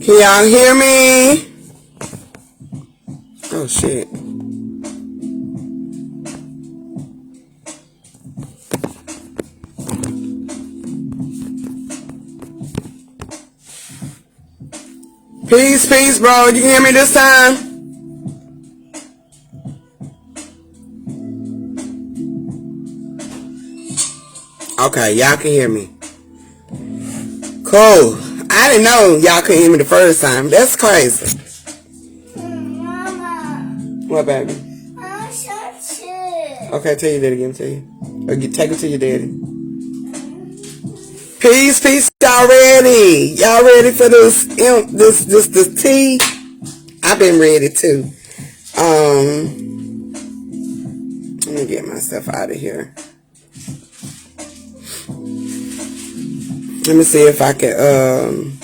Can y'all hear me? Oh shit. Peace, peace, bro. You can hear me this time? Okay, y'all can hear me. Cool. I didn't know y'all couldn't hear me the first time. That's crazy. Mama. What, baby? I shot shit. Okay, tell your daddy, give him to you. Or take it to your daddy. Peace, peace. Y'all ready? Y'all ready for this tea? I've been ready too. Let me get myself out of here. Let me see if I can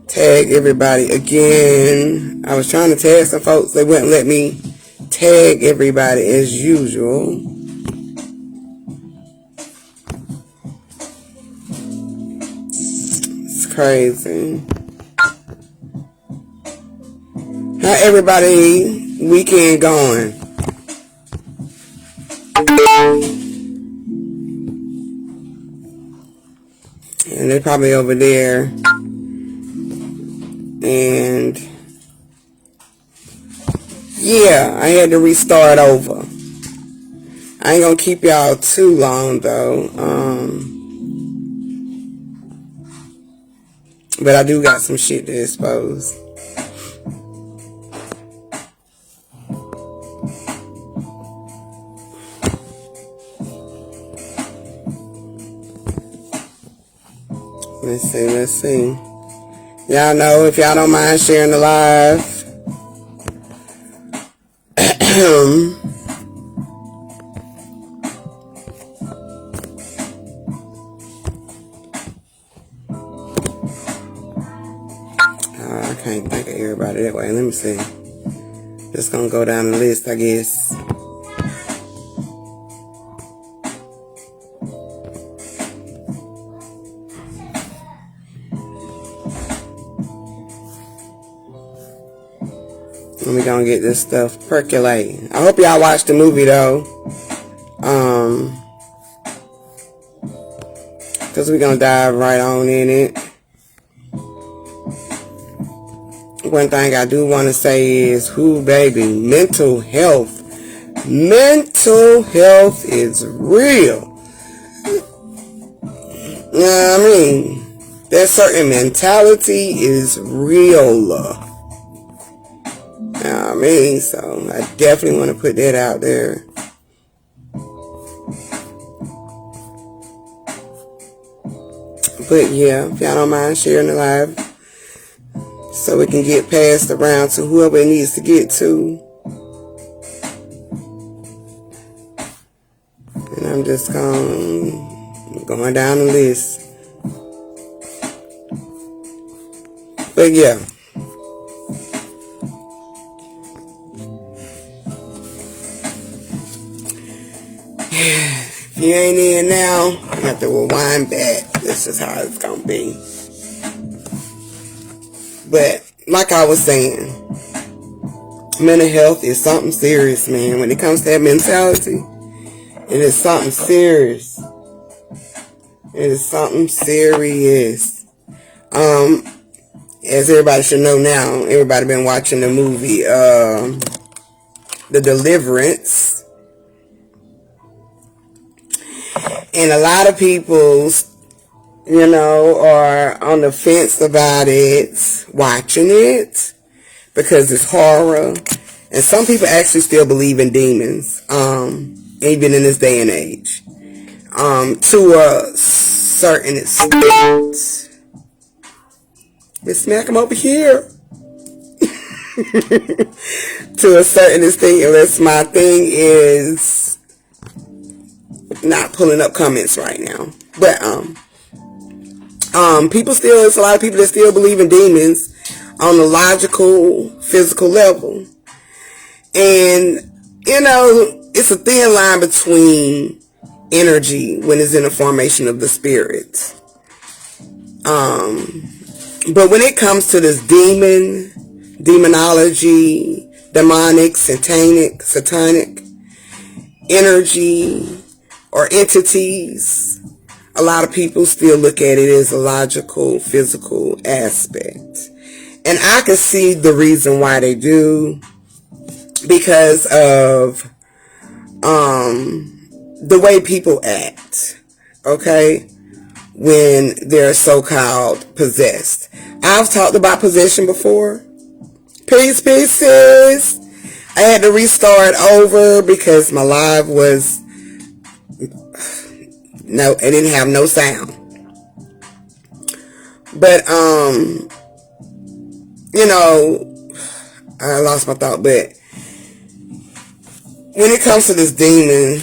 tag everybody again. I was trying to tag some folks. They wouldn't let me tag everybody as usual. It's crazy. How everybody weekend going? And they're probably over there. And yeah, I had to restart over. I ain't gonna keep y'all too long though. But I do got some shit to expose. Let's see. Y'all know, if y'all don't mind sharing the live. I can't think of everybody that way. Let me see. Just gonna go down the list, I guess. We're gonna get this stuff percolating. I hope y'all watched the movie though. Cause we're gonna dive right on in it. One thing I do want to say is, baby, mental health. Mental health is real. You know what I mean? That certain mentality is real. You know what I mean? So I definitely want to put that out there. But yeah, if y'all don't mind sharing the live, so we can get passed around to whoever it needs to get to. And I'm just going down the list. But yeah. If you ain't in now, you have to rewind back. This is how it's gonna be. But like I was saying, mental health is something serious, man. When it comes to that mentality, it is something serious. It is something serious. As everybody should know now, everybody been watching the movie, The Deliverance. And a lot of people, are on the fence about it, watching it, because it's horror. And some people actually still believe in demons, even in this day and age, to a certain extent. Let's smack them over here. To a certain extent, unless my thing is not pulling up comments right now. But it's a lot of people that still believe in demons on the logical, physical level. And, it's a thin line between energy when it's in the formation of the spirit. But when it comes to this demonology, demonic, satanic energy or entities, a lot of people still look at it as a logical, physical aspect. And I can see the reason why they do, because of the way people act, okay, when they're so-called possessed. I've talked about possession before. Peace, sis. I had to restart over because my live was, no, it didn't have no sound. But, I lost my thought, but when it comes to this demon,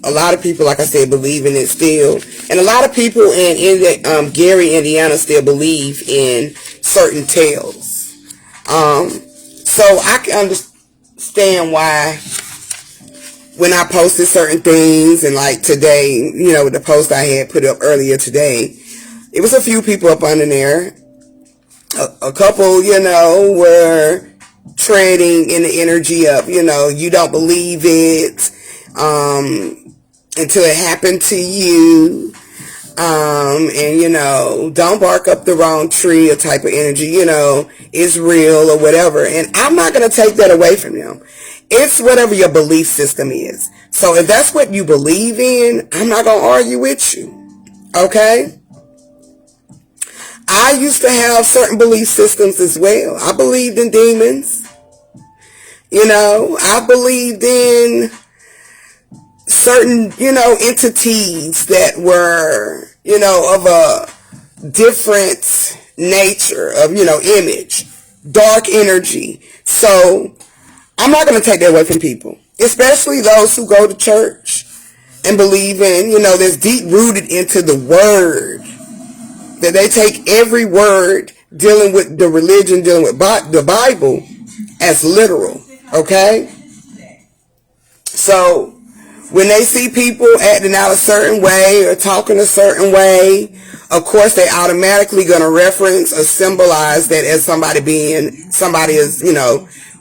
a lot of people, like I said, believe in it still. And a lot of people in Gary, Indiana still believe in certain tales. So I can understand why when I posted certain things, and like today, the post I had put up earlier today, it was a few people up under there. A couple, were treading in the energy of, you don't believe it until it happened to you. And don't bark up the wrong tree or type of energy, is real or whatever. And I'm not going to take that away from them. It's whatever your belief system is. So if that's what you believe in, I'm not going to argue with you. Okay? I used to have certain belief systems as well. I believed in demons. I believed in certain, entities that were, of a different nature of, image, dark energy. So I'm not going to take that away from people, especially those who go to church and believe in, that's deep rooted into the word, that they take every word dealing with the religion, dealing with the Bible as literal. Okay? So when they see people acting out a certain way or talking a certain way, of course they automatically going to reference or symbolize that as somebody is,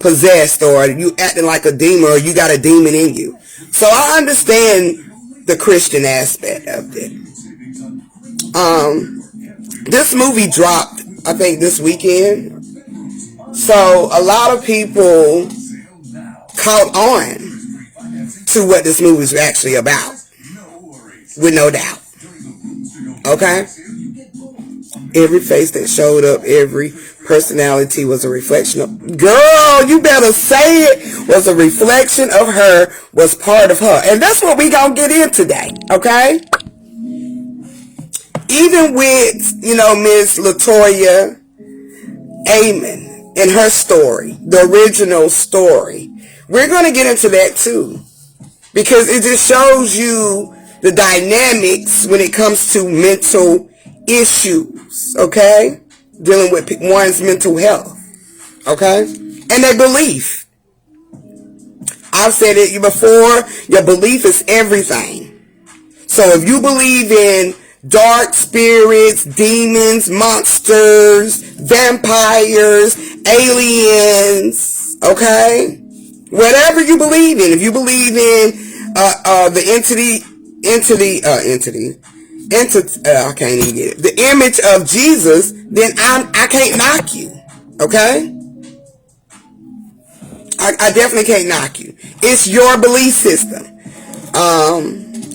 possessed, or you acting like a demon, or you got a demon in you. So I understand the Christian aspect of it. This movie dropped, I think, this weekend. So a lot of people caught on to what this movie is actually about, with no doubt. Okay? Every face that showed up, every personality was a reflection of, girl, you better say it, was a reflection of her, was part of her. And that's what we gonna get in today, okay? Even with, Miss Latoya Amon and her story, the original story, we're going to get into that too. Because it just shows you the dynamics when it comes to mental issues, okay? Dealing with one's mental health, okay? And their belief. I've said it before, your belief is everything. So if you believe in dark spirits, demons, monsters, vampires, aliens, okay? Whatever you believe in. If you believe in the I can't even get it. The image of Jesus, then I can't knock you, okay? I definitely can't knock you. It's your belief system.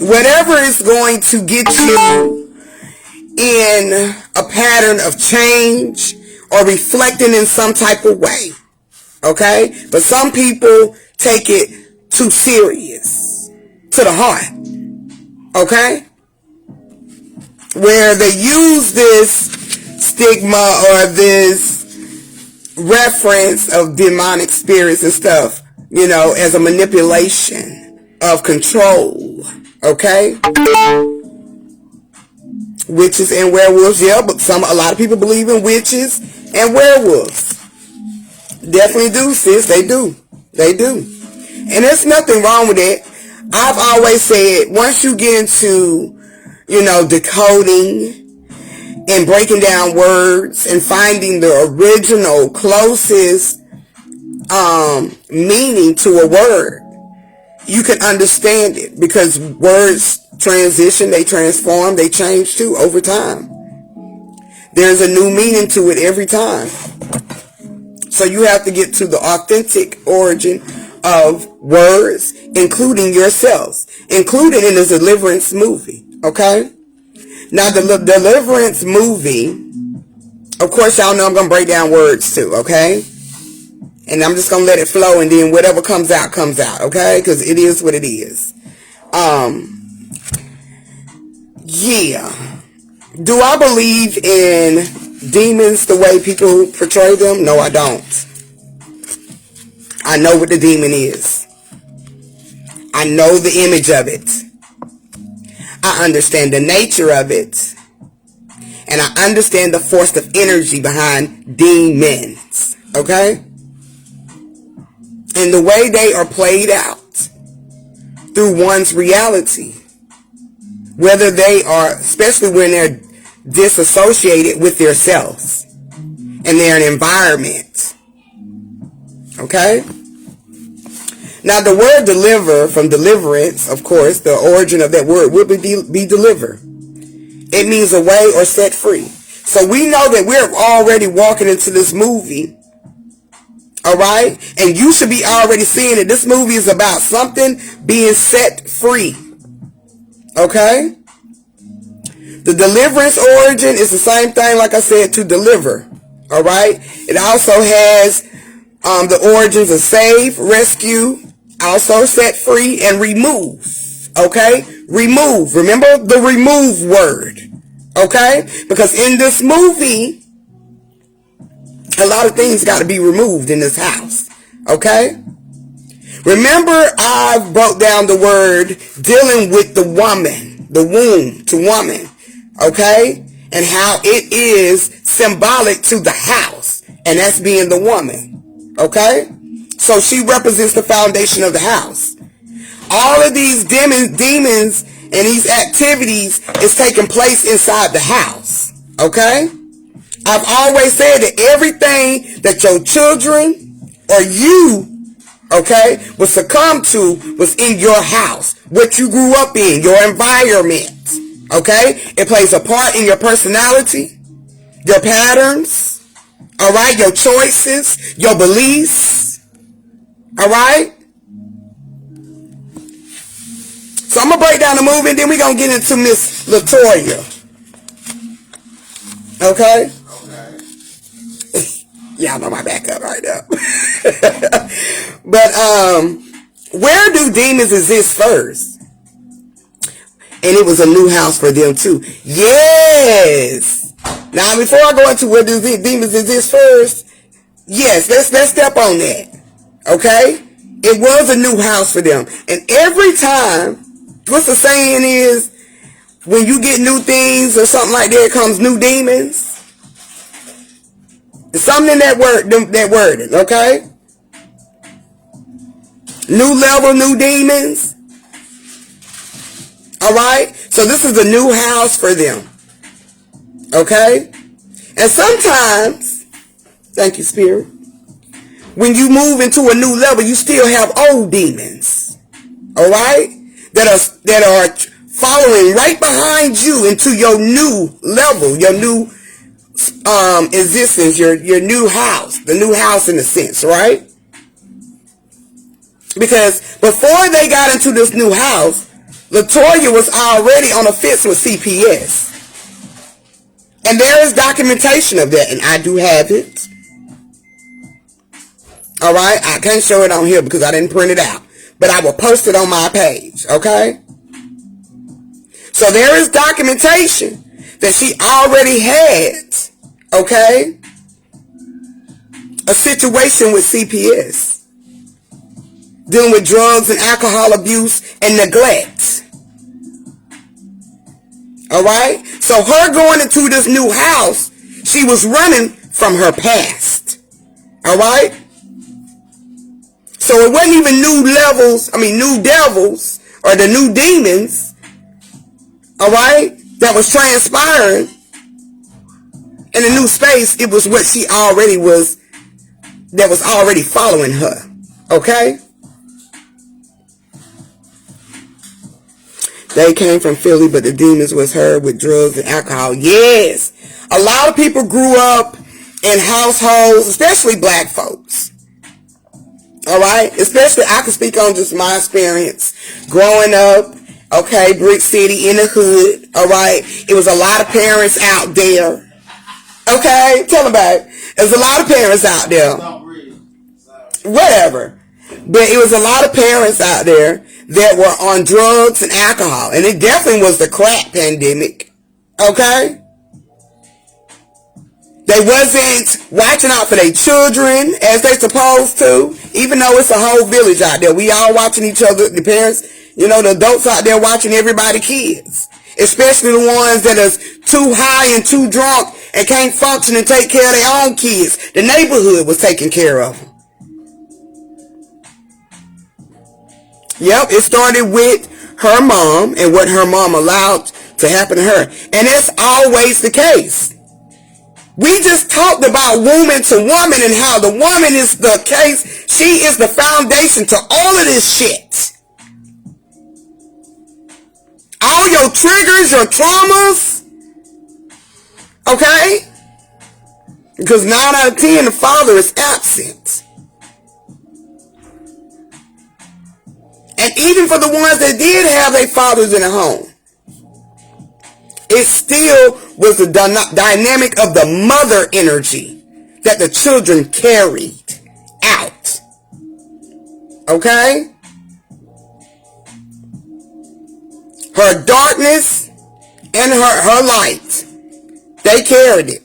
Whatever is going to get you in a pattern of change or reflecting in some type of way. Okay? But some people take it too serious, to the heart. Okay? Where they use this stigma or this reference of demonic spirits and stuff, as a manipulation of control. Okay? Witches and werewolves, yeah, but a lot of people believe in witches and werewolves. Definitely do, sis. They do. And there's nothing wrong with it. I've always said, once you get into, decoding and breaking down words and finding the original closest meaning to a word, you can understand it, because words transition, they transform, they change too over time. There's a new meaning to it every time. So you have to get to the authentic origin of words, including yourselves, included in the Deliverance movie. Okay? Now the Deliverance movie, of course y'all know I'm going to break down words too, okay? And I'm just going to let it flow, and then whatever comes out, okay? Because it is what it is. Yeah. Do I believe in demons the way people portray them? No, I don't. I know what the demon is. I know the image of it. I understand the nature of it. And I understand the force of energy behind demons. Okay? And the way they are played out through one's reality. Whether they are, especially when they're disassociated with themselves and their environment. Okay? Now the word deliver, from deliverance, of course, the origin of that word would be deliver. It means away or set free. So we know that we're already walking into this movie. Alright? And you should be already seeing that this movie is about something being set free. Okay? The deliverance origin is the same thing, like I said, to deliver. Alright? It also has the origins of save, rescue, also set free, and remove. Okay? Remove. Remember the remove word. Okay? Because in this movie, a lot of things got to be removed in this house. Okay? Remember, I broke down the word dealing with the woman, the womb to woman. Okay? And how it is symbolic to the house. And that's being the woman. Okay? So she represents the foundation of the house. All of these demons and these activities is taking place inside the house. Okay? I've always said that everything that your children or you, okay, will succumb to was in your house. What you grew up in, your environment. Okay? It plays a part in your personality, your patterns, alright, your choices, your beliefs. Alright? So I'm going to break down the movie, and then we're going to get into Miss Latoya. Okay? Y'all know my backup right now. But, where do demons exist first? And it was a new house for them too. Yes! Now, before I go into where do demons exist first, yes, let's step on that. Okay? It was a new house for them. And every time, what's the saying is, when you get new things or something like that, comes new demons. It's something in that wording, okay? New level, new demons. Alright? So this is a new house for them. Okay? And sometimes, thank you, Spirit, when you move into a new level, you still have old demons. Alright? That are following right behind you into your new level, your new existence, your new house, the new house in a sense, right? Because before they got into this new house, Latoya was already on a fence with CPS. And there is documentation of that, and I do have it. Alright, I can't show it on here because I didn't print it out. But I will post it on my page, okay? So there is documentation that she already had, okay, a situation with CPS, dealing with drugs and alcohol abuse and neglect. Alright? So her going into this new house, she was running from her past. Alright? So it wasn't even new devils, or the new demons, alright, that was transpiring. in a new space, it was what she already was, that was already following her. Okay? They came from Philly, but the demons was her with drugs and alcohol. Yes. A lot of people grew up in households, especially black folks. Alright? Especially, I can speak on just my experience. Growing up, okay, Brick City in the hood. Alright? It was a lot of parents out there. Okay? Tell them about it. There's a lot of parents out there. Whatever. But it was a lot of parents out there that were on drugs and alcohol. And it definitely was the crack pandemic. Okay? They wasn't watching out for their children as they supposed to. Even though it's a whole village out there. We all watching each other. The parents, the adults out there watching everybody's kids. Especially the ones that is too high and too drunk and can't function and take care of their own kids. The neighborhood was taking care of them. Yep, it started with her mom and what her mom allowed to happen to her. And that's always the case. We just talked about woman to woman and how the woman is the case. She is the foundation to all of this shit. All your triggers, your traumas. Okay? Because 9 out of 10, the father is absent. And even for the ones that did have their fathers in the home, it still was the dynamic of the mother energy that the children carried out. Okay? Her darkness and her light, they carried it.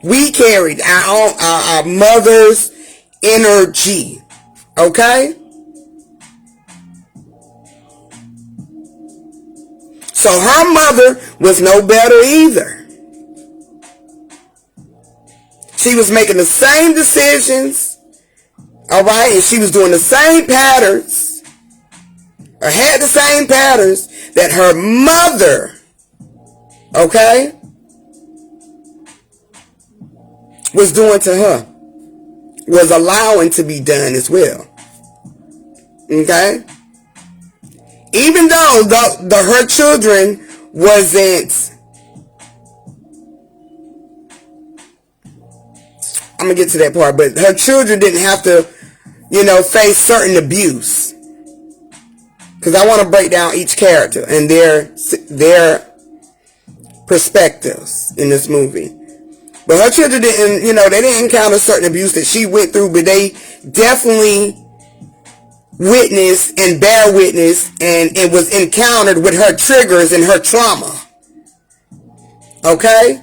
We carried our mother's energy. Okay? So her mother was no better either. She was making the same decisions, all right, and she was doing the same patterns, or had the same patterns that her mother, okay, was doing to her, was allowing to be done as well. Okay? Even though her children wasn't, I'm going to get to that part, but her children didn't have to, face certain abuse. Because I want to break down each character and their perspectives in this movie. But her children didn't, they didn't encounter certain abuse that she went through, but they definitely witness and bear witness and was encountered with her triggers and her trauma. Okay?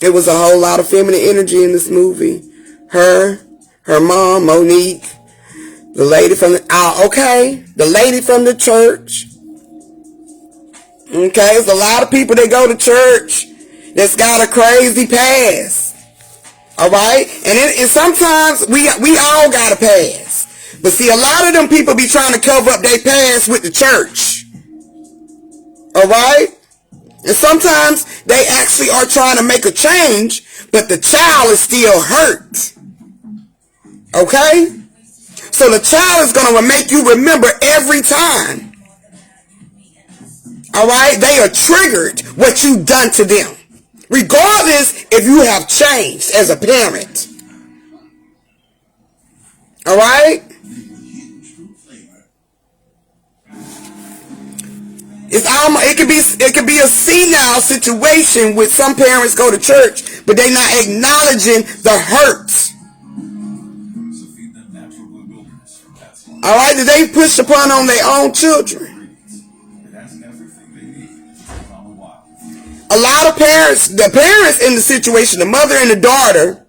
It was a whole lot of feminine energy in this movie. Her mom, Monique, the lady from the lady from the church. Okay, there's a lot of people that go to church that's got a crazy past. Alright? And sometimes we all got a past. But see, a lot of them people be trying to cover up their past with the church. Alright? And sometimes they actually are trying to make a change, but the child is still hurt. Okay? So the child is going to make you remember every time. Alright? They are triggered what you've done to them. Regardless if you have changed as a parent. Alright? It could be a senile situation with some parents go to church, but they're not acknowledging the hurt. Alright, that they push upon on their own children. A lot of parents, the parents in the situation, the mother and the daughter,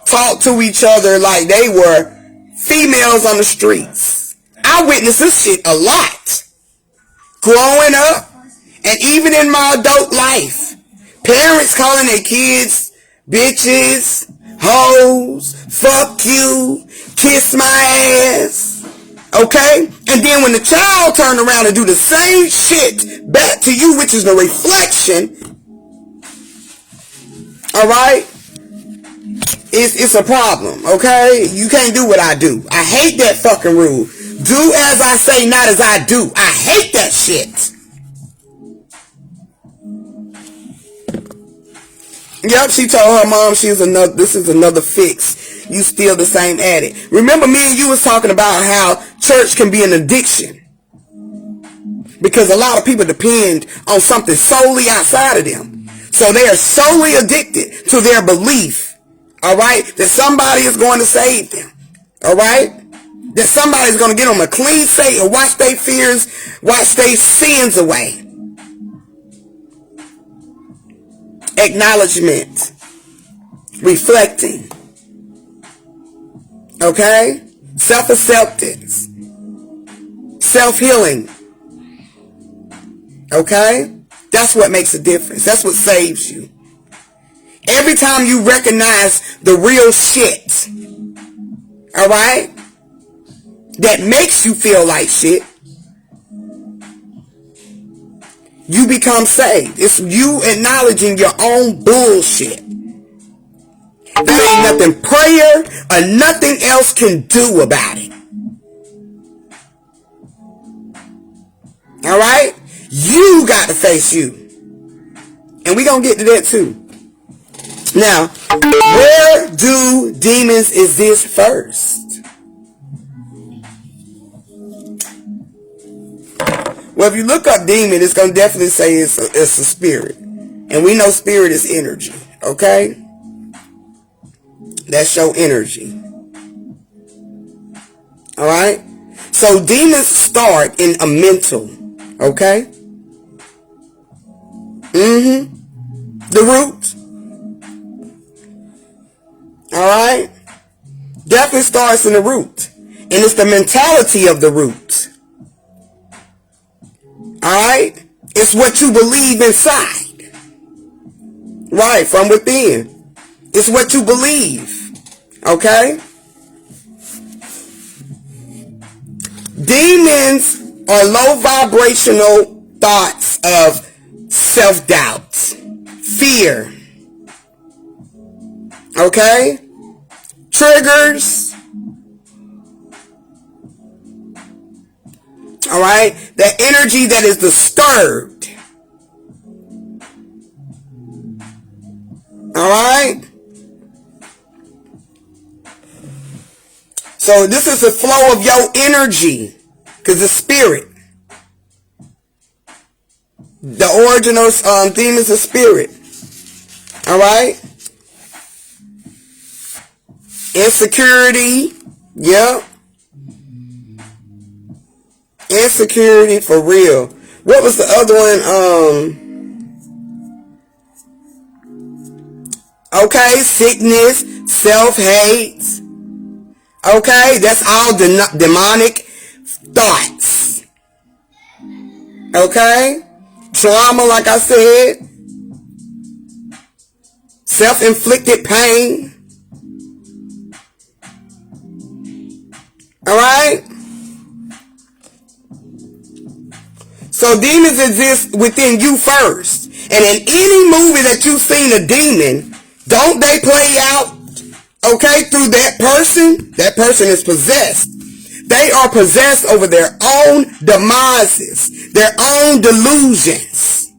talk to each other like they were females on the streets. I witnessed this shit a lot. Growing up, and even in my adult life. Parents calling their kids bitches, hoes, fuck you, kiss my ass. Okay? And then when the child turn around and do the same shit back to you, which is the reflection, All right? It's a problem, okay? You can't do what I do. I hate that fucking rule. Do as I say, not as I do. I hate that shit. Yep, she told her mom this is another fix. You still the same addict. Remember me and you was talking about how church can be an addiction. Because a lot of people depend on something solely outside of them. So they are solely addicted to their belief, all right, that somebody is going to save them, all right, that somebody is going to get them a clean slate and wash their fears, wash their sins away. Acknowledgement, reflecting, okay, self-acceptance, self-healing, okay, that's what makes a difference. That's what saves you. Every time you recognize the real shit, all right, that makes you feel like shit, you become saved. It's you acknowledging your own bullshit. There ain't nothing prayer or nothing else can do about it. All right? You got to face you. And we're going to get to that too. Now, where do demons exist first? Well, if you look up demon, it's going to definitely say it's a spirit. And we know spirit is energy. Okay? That's your energy. Alright? So demons start in a mental. Okay? The root. Alright? Definitely starts in the root. And it's the mentality of the root. Alright? It's what you believe inside. Right, from within. It's what you believe. Okay? Demons are low vibrational thoughts of self-doubt, fear. Okay? Triggers. Alright? The energy that is disturbed. Alright? So this is the flow of your energy. Because the spirit. The origin of demons is spirit. Alright? Insecurity. Yep. Insecurity for real. What was the other one? Okay, sickness, self-hate. Okay, that's all demonic thoughts. Okay, trauma, like I said, self-inflicted pain. All right. So demons exist within you first. And in any movie that you've seen a demon, don't they play out, okay, through that person? That person is possessed. They are possessed over their own demises, their own delusions.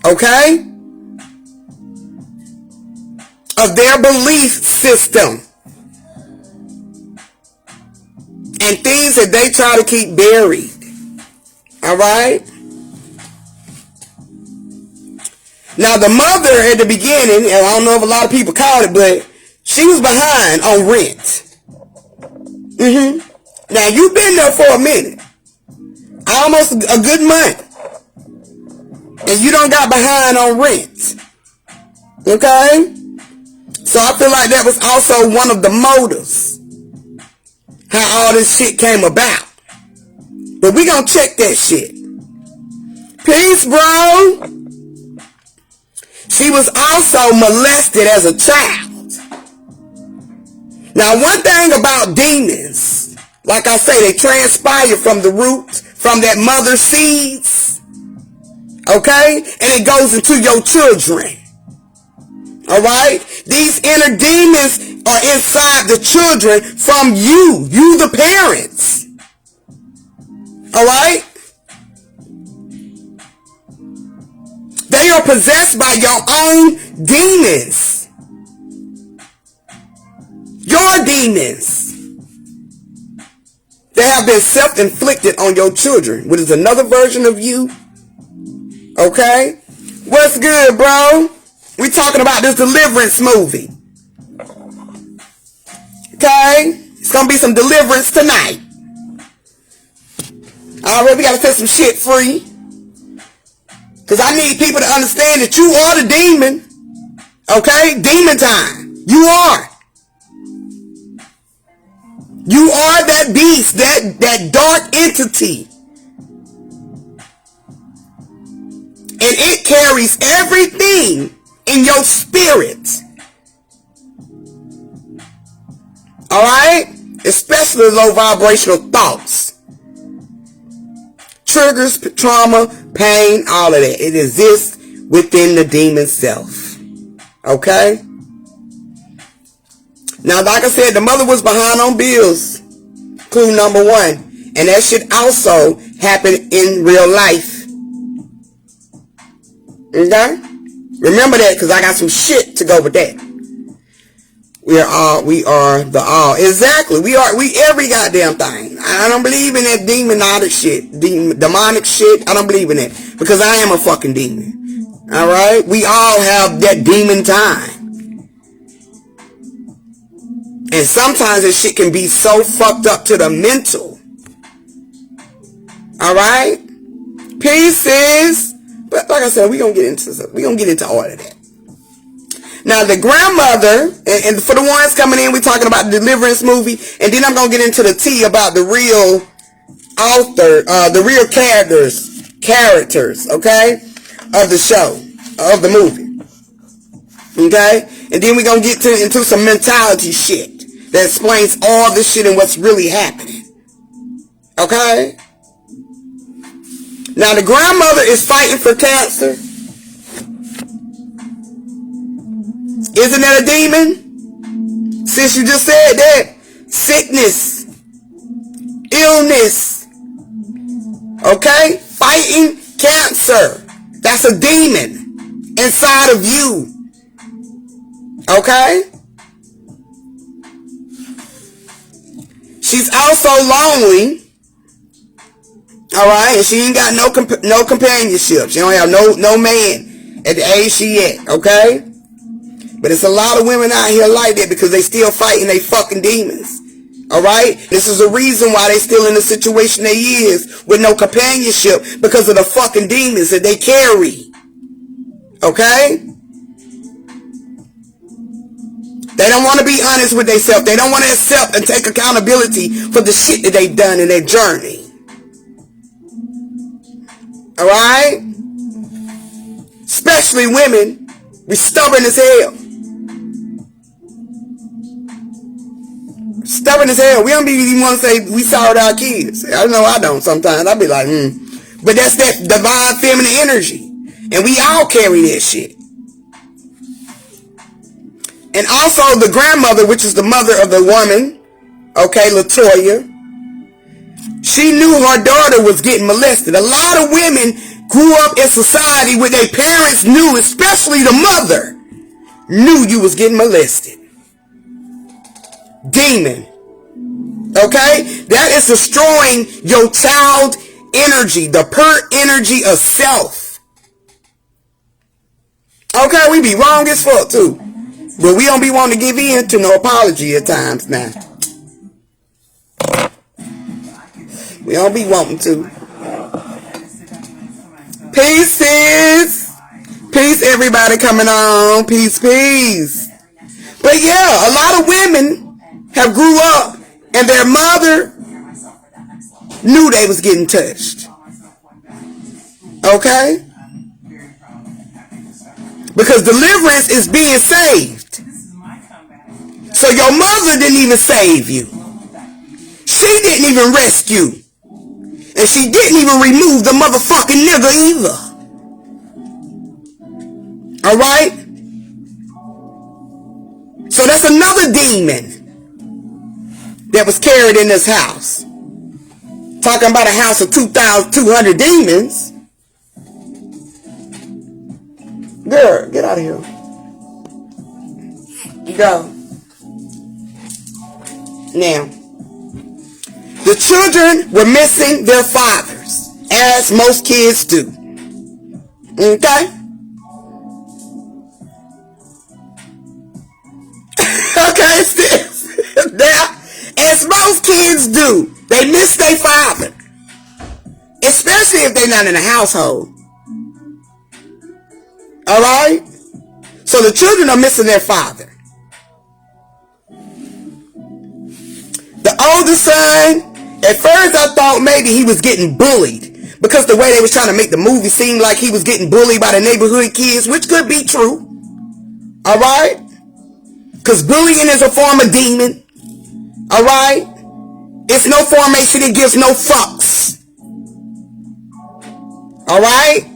Okay? Of their belief system. And things that they try to keep buried. Alright? Now the mother at the beginning, and I don't know if a lot of people caught it, but she was behind on rent. Now you've been there for a minute. Almost a good month. And you don't got behind on rent. Okay? So I feel like that was also one of the motives. How all this shit came about. But we gonna check that shit. Peace, bro. She was also molested as a child. Now, one thing about demons, like I say, they transpire from the root, from that mother's seeds. Okay? And it goes into your children. All right? These inner demons are inside the children from you the parents. All right? They are possessed by your own demons. Your demons. They have been self-inflicted on your children, which is another version of you. Okay? What's good, bro? We talking about this Deliverance movie. Okay? It's gonna be some deliverance tonight. Alright, we gotta set some shit free. Because I need people to understand that you are the demon. Okay? Demon time. You are. You are that beast, that dark entity. And it carries everything in your spirit. Alright? Especially low vibrational thoughts. Triggers, trauma, pain, all of that. It exists within the demon self. Okay? Now, like I said, the mother was behind on bills. Clue number one. And that shit also happened in real life. Okay? Remember that, because I got some shit to go with that. We are the all. Exactly. We every goddamn thing. I don't believe in that demonic shit. Demonic shit. I don't believe in that. Because I am a fucking demon. Alright? We all have that demon time. And sometimes this shit can be so fucked up to the mental. Alright? Pieces. But like I said, we're gonna get into all of that. Now the grandmother, and for the ones coming in, we're talking about the Deliverance movie, and then I'm gonna get into the tea about the real author, the real characters, okay, of the show, of the movie. Okay? And then we're gonna get into some mentality shit that explains all this shit and what's really happening. Okay? Now the grandmother is fighting for cancer. Isn't that a demon? Since you just said that. Sickness. Illness. Okay? Fighting cancer. That's a demon inside of you. Okay? She's also lonely. Alright? And she ain't got no companionship. She don't have no man at the age she at. Okay? But it's a lot of women out here like that because they still fighting they fucking demons. Alright? This is the reason why they still in the situation they is with no companionship, because of the fucking demons that they carry. Okay? They don't want to be honest with themselves. They don't want to accept and take accountability for the shit that they've done in their journey. Alright? Especially women. We stubborn as hell. Stubborn as hell. We don't even want to say we sorry to our kids. I know I don't sometimes. I be like, But that's that divine feminine energy. And we all carry that shit. And also the grandmother, which is the mother of the woman, okay, Latoya, she knew her daughter was getting molested. A lot of women grew up in society where their parents knew, especially the mother, knew you was getting molested. Demon. Okay? That is destroying your child energy, the pure energy of self. Okay, we be wrong as fuck too. But we don't be wanting to give in to no apology at times now. We don't be wanting to. Pieces. Peace, everybody coming on. Peace, peace. But yeah, a lot of women have grew up and their mother knew they was getting touched. Okay? Because deliverance is being saved. So your mother didn't even save you. She didn't even rescue. And she didn't even remove the motherfucking nigga either. Alright? So that's another demon that was carried in this house. Talking about a house of 2,200 demons. Girl, get out of here. Go. Now, the children were missing their fathers, as most kids do. Okay? Okay, sis. Now, as most kids do, they miss their father. Especially if they're not in a household. Alright? So the children are missing their father. The oldest son, at first I thought maybe he was getting bullied. Because the way they was trying to make the movie seem like he was getting bullied by the neighborhood kids, which could be true. Alright? Because bullying is a form of demon. Alright? It's no formation, it gives no fucks. Alright?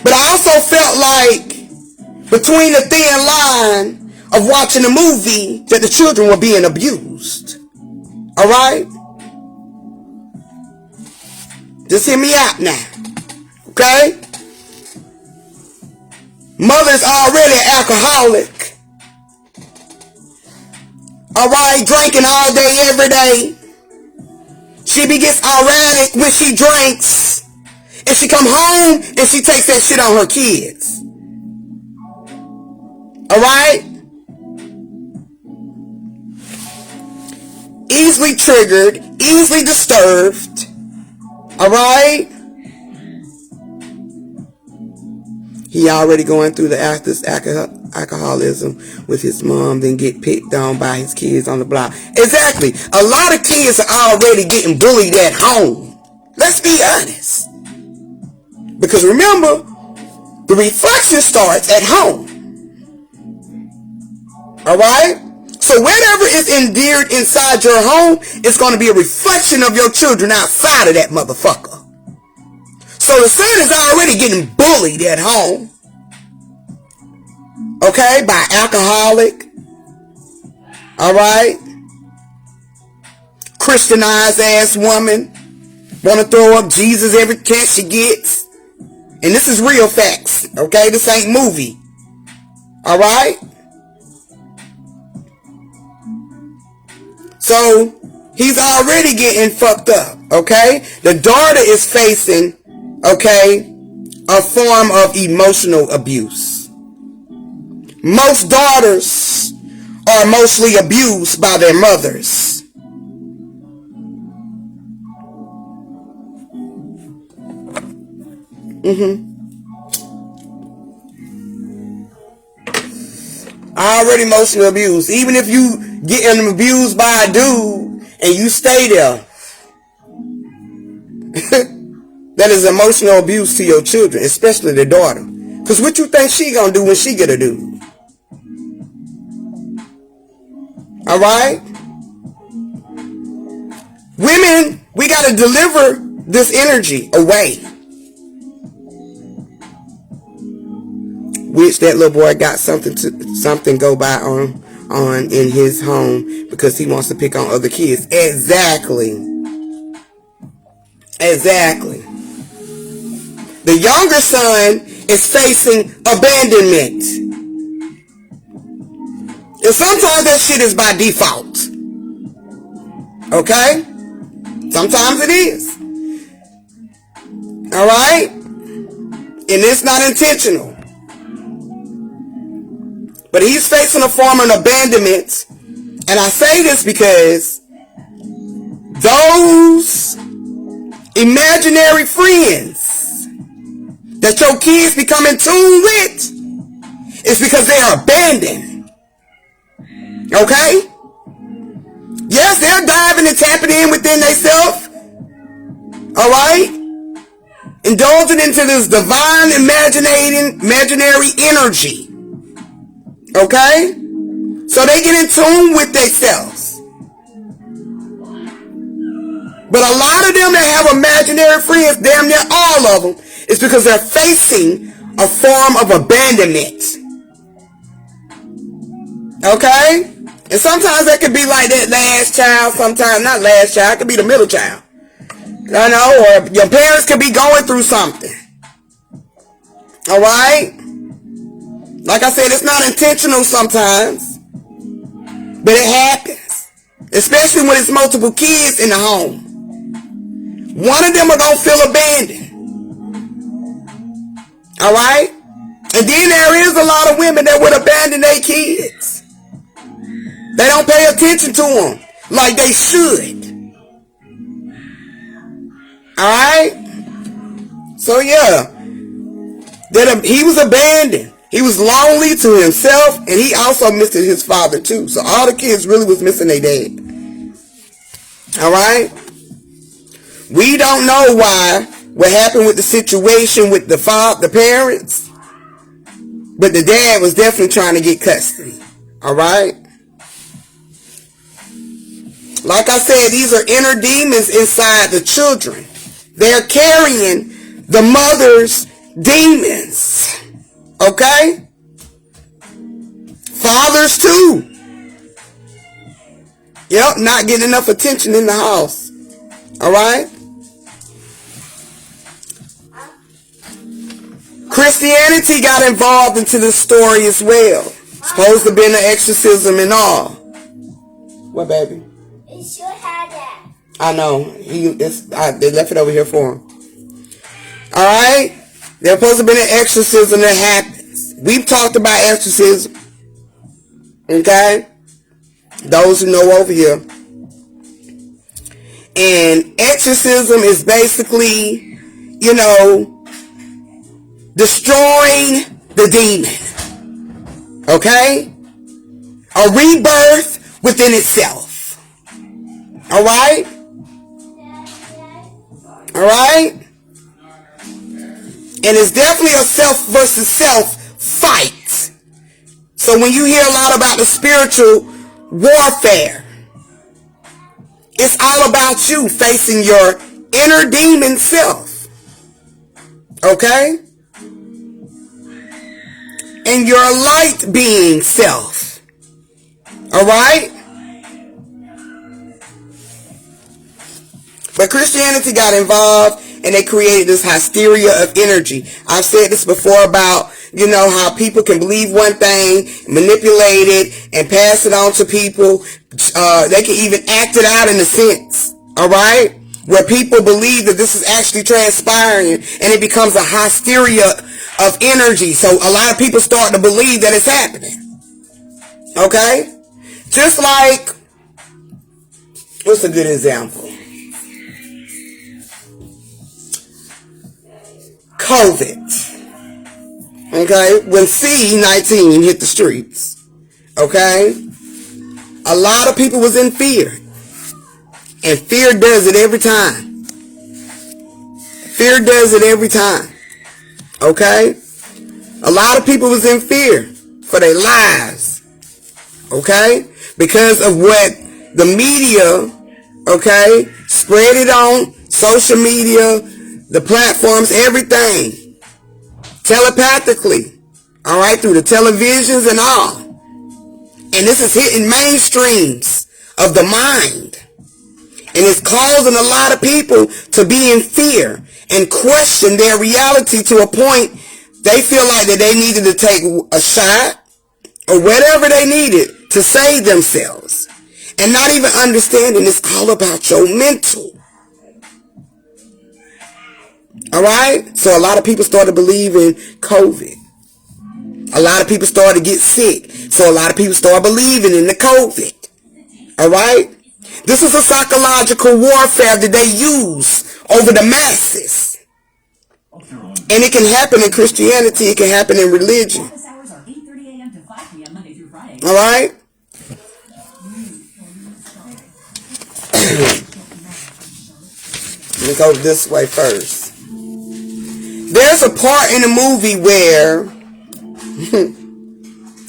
But I also felt like between the thin line of watching the movie that the children were being abused. Alright? Just hear me out now. Okay? Mother's already an alcoholic. Alright? Drinking all day, every day. She gets erratic when she drinks. And she come home and she takes that shit on her kids. Alright? Easily triggered, easily disturbed. Alright? He already going through this alcoholism with his mom, then get picked on by his kids on the block. Exactly. A lot of kids are already getting bullied at home. Let's be honest. Because remember, the reflection starts at home. Alright? So whatever is endeared inside your home, it's going to be a reflection of your children outside of that motherfucker. So the son is already getting bullied at home. Okay? By alcoholic. Alright? Christianized ass woman. Want to throw up Jesus every chance she gets. And this is real facts. Okay? This ain't movie. Alright? So, he's already getting fucked up, okay? The daughter is facing, okay, a form of emotional abuse. Most daughters are mostly abused by their mothers. Already emotional abuse. Even if you getting abused by a dude and you stay there, that is emotional abuse to your children, especially the daughter. Because what you think she gonna do when she get a dude? Alright? Women, we gotta deliver this energy away. Which that little boy got something go by on in his home because he wants to pick on other kids. Exactly. The younger son is facing abandonment. And sometimes that shit is by default. Okay? Sometimes it is. Alright? And it's not intentional. But he's facing a form of abandonment. And I say this because those imaginary friends that your kids become in tune with is because they are abandoned. Okay? Yes, they're diving and tapping in within themselves. Alright? Indulging into this divine imaginary energy. Okay? So they get in tune with themselves. But a lot of them that have imaginary friends, damn near all of them, is because they're facing a form of abandonment. Okay? And sometimes that could be like that last child, sometimes not last child, it could be the middle child. I know, or your parents could be going through something. Alright? Like I said, it's not intentional sometimes, but it happens. Especially when it's multiple kids in the home. One of them are going to feel abandoned. Alright? And then there is a lot of women that would abandon their kids. They don't pay attention to them like they should. Alright? So yeah. He was abandoned. He was lonely to himself, and he also missed his father too. So all the kids really was missing their dad. Alright? We don't know what happened with the situation with the parents. But the dad was definitely trying to get custody. Alright? Like I said, these are inner demons inside the children. They're carrying the mother's demons. Okay? Fathers too. Yep, not getting enough attention in the house. Alright? Christianity got involved into this story as well. Supposed to have been an exorcism and all. What, baby? It should have that. I know. They left it over here for him. Alright? There's supposed to have been an exorcism that happens. We've talked about exorcism. Okay? Those who know over here. And exorcism is basically, destroying the demon. Okay? A rebirth within itself. Alright? Alright? And it's definitely a self versus self fight. So when you hear a lot about the spiritual warfare, it's all about you facing your inner demon self. Okay? And your light being self. Alright? But Christianity got involved and they created this hysteria of energy. I've said this before about, how people can believe one thing, manipulate it, and pass it on to people. They can even act it out in a sense. Alright? Where people believe that this is actually transpiring and it becomes a hysteria of energy. So a lot of people start to believe that it's happening. Okay? Just like, what's a good example? COVID. Okay? When C-19 hit the streets. Okay? A lot of people was in fear. And fear does it every time. Fear does it every time. Okay? A lot of people was in fear for their lives. Okay? Because of what the media, okay, spread it on social media, the platforms, everything. Telepathically. Alright? Through the televisions and all. And this is hitting mainstreams of the mind. And it's causing a lot of people to be in fear and question their reality to a point they feel like that they needed to take a shot or whatever they needed to save themselves. And not even understanding it's all about your mental. Alright? So a lot of people started believing COVID. A lot of people started to get sick. So a lot of people started believing in the COVID. Alright? This is a psychological warfare that they use over the masses. And it can happen in Christianity. It can happen in religion. Alright? Let me go this way first. There's a part in the movie where,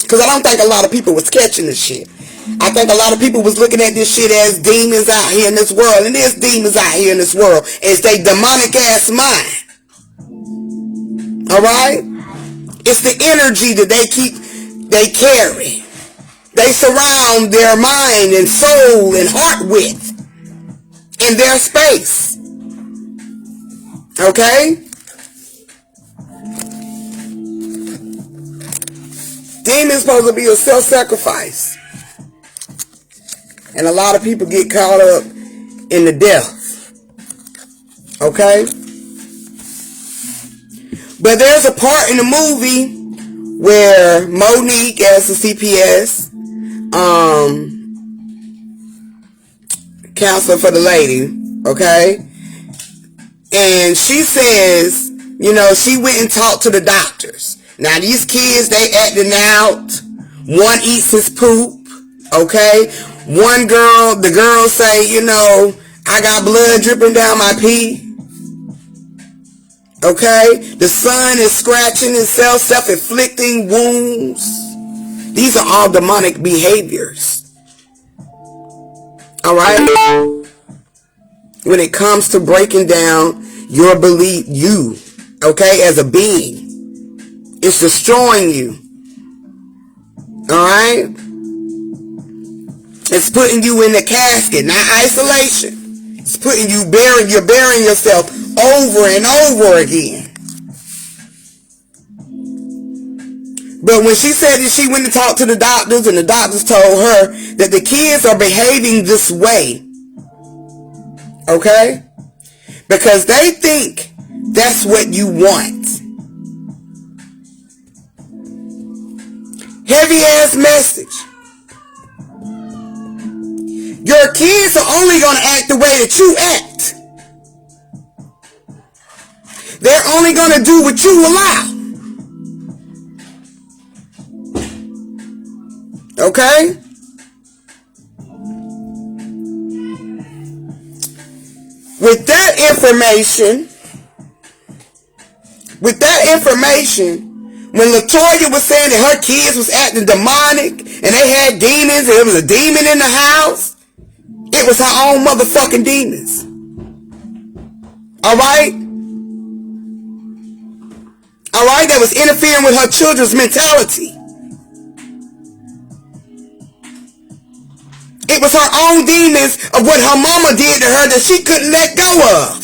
because I don't think a lot of people was catching this shit. I think a lot of people was looking at this shit as demons out here in this world. And there's demons out here in this world. It's their demonic ass mind. Alright? It's the energy that they carry. they surround their mind and soul and heart with in their space. Okay? Demons supposed to be a self-sacrifice. And a lot of people get caught up in the death. Okay? But there's a part in the movie where Monique, as the CPS, counselor for the lady, okay? And she says, you know, she went and talked to the doctors. Now these kids, they acting out. One eats his poop, okay? One girl, the girl say, you know, I got blood dripping down my pee. Okay? The son is scratching himself, self-inflicting wounds. These are all demonic behaviors. Alright? When it comes to breaking down your belief, you, okay, as a being, it's destroying you. Alright? It's putting you in the casket, not isolation. It's putting you you're burying yourself over and over again. But when she said that she went to talk to the doctors and the doctors told her that the kids are behaving this way, okay, because they think that's what you want. Heavy ass message. Your kids are only going to act the way that you act. They're only going to do what you allow. Okay? With that information, when LaToya was saying that her kids was acting demonic and they had demons and there was a demon in the house, it was her own motherfucking demons. Alright? Alright? That was interfering with her children's mentality. It was her own demons of what her mama did to her that she couldn't let go of.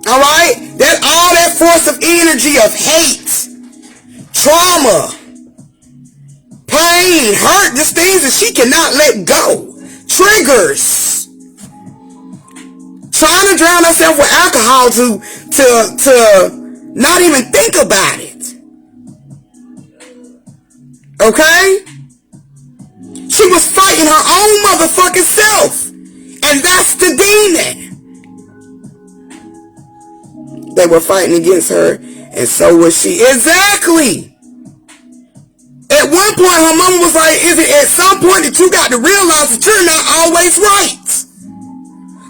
Alright? All that force of energy of hate, trauma, pain, hurt, just things that she cannot let go. Triggers. Trying to drown herself with alcohol to not even think about it. Okay? She was fighting her own motherfucking self. And that's the demon. They were fighting against her, and so was she. Exactly. At one point, her mama was like, is it at some point that you got to realize that you're not always right?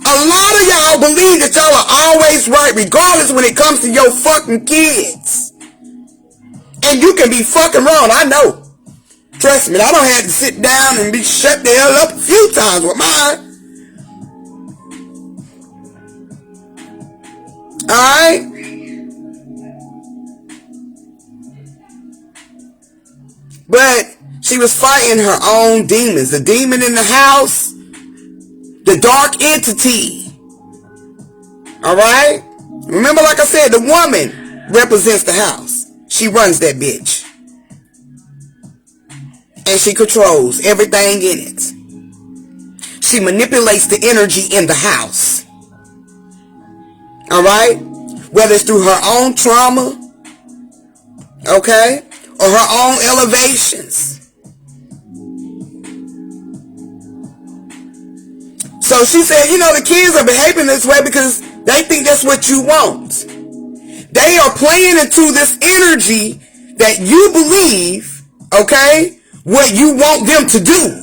A lot of y'all believe that y'all are always right, regardless when it comes to your fucking kids. And you can be fucking wrong, I know. Trust me, I don't have to sit down and be shut the hell up a few times with mine. Alright? But she was fighting her own demons. The demon in the house, the dark entity. Alright? Remember, like I said, the woman represents the house. She runs that bitch. And she controls everything in it. She manipulates the energy in the house. Alright? Whether it's through her own trauma, okay, or her own elevations. So she said, you know, the kids are behaving this way because they think that's what you want. They are playing into this energy that you believe, okay, what you want them to do.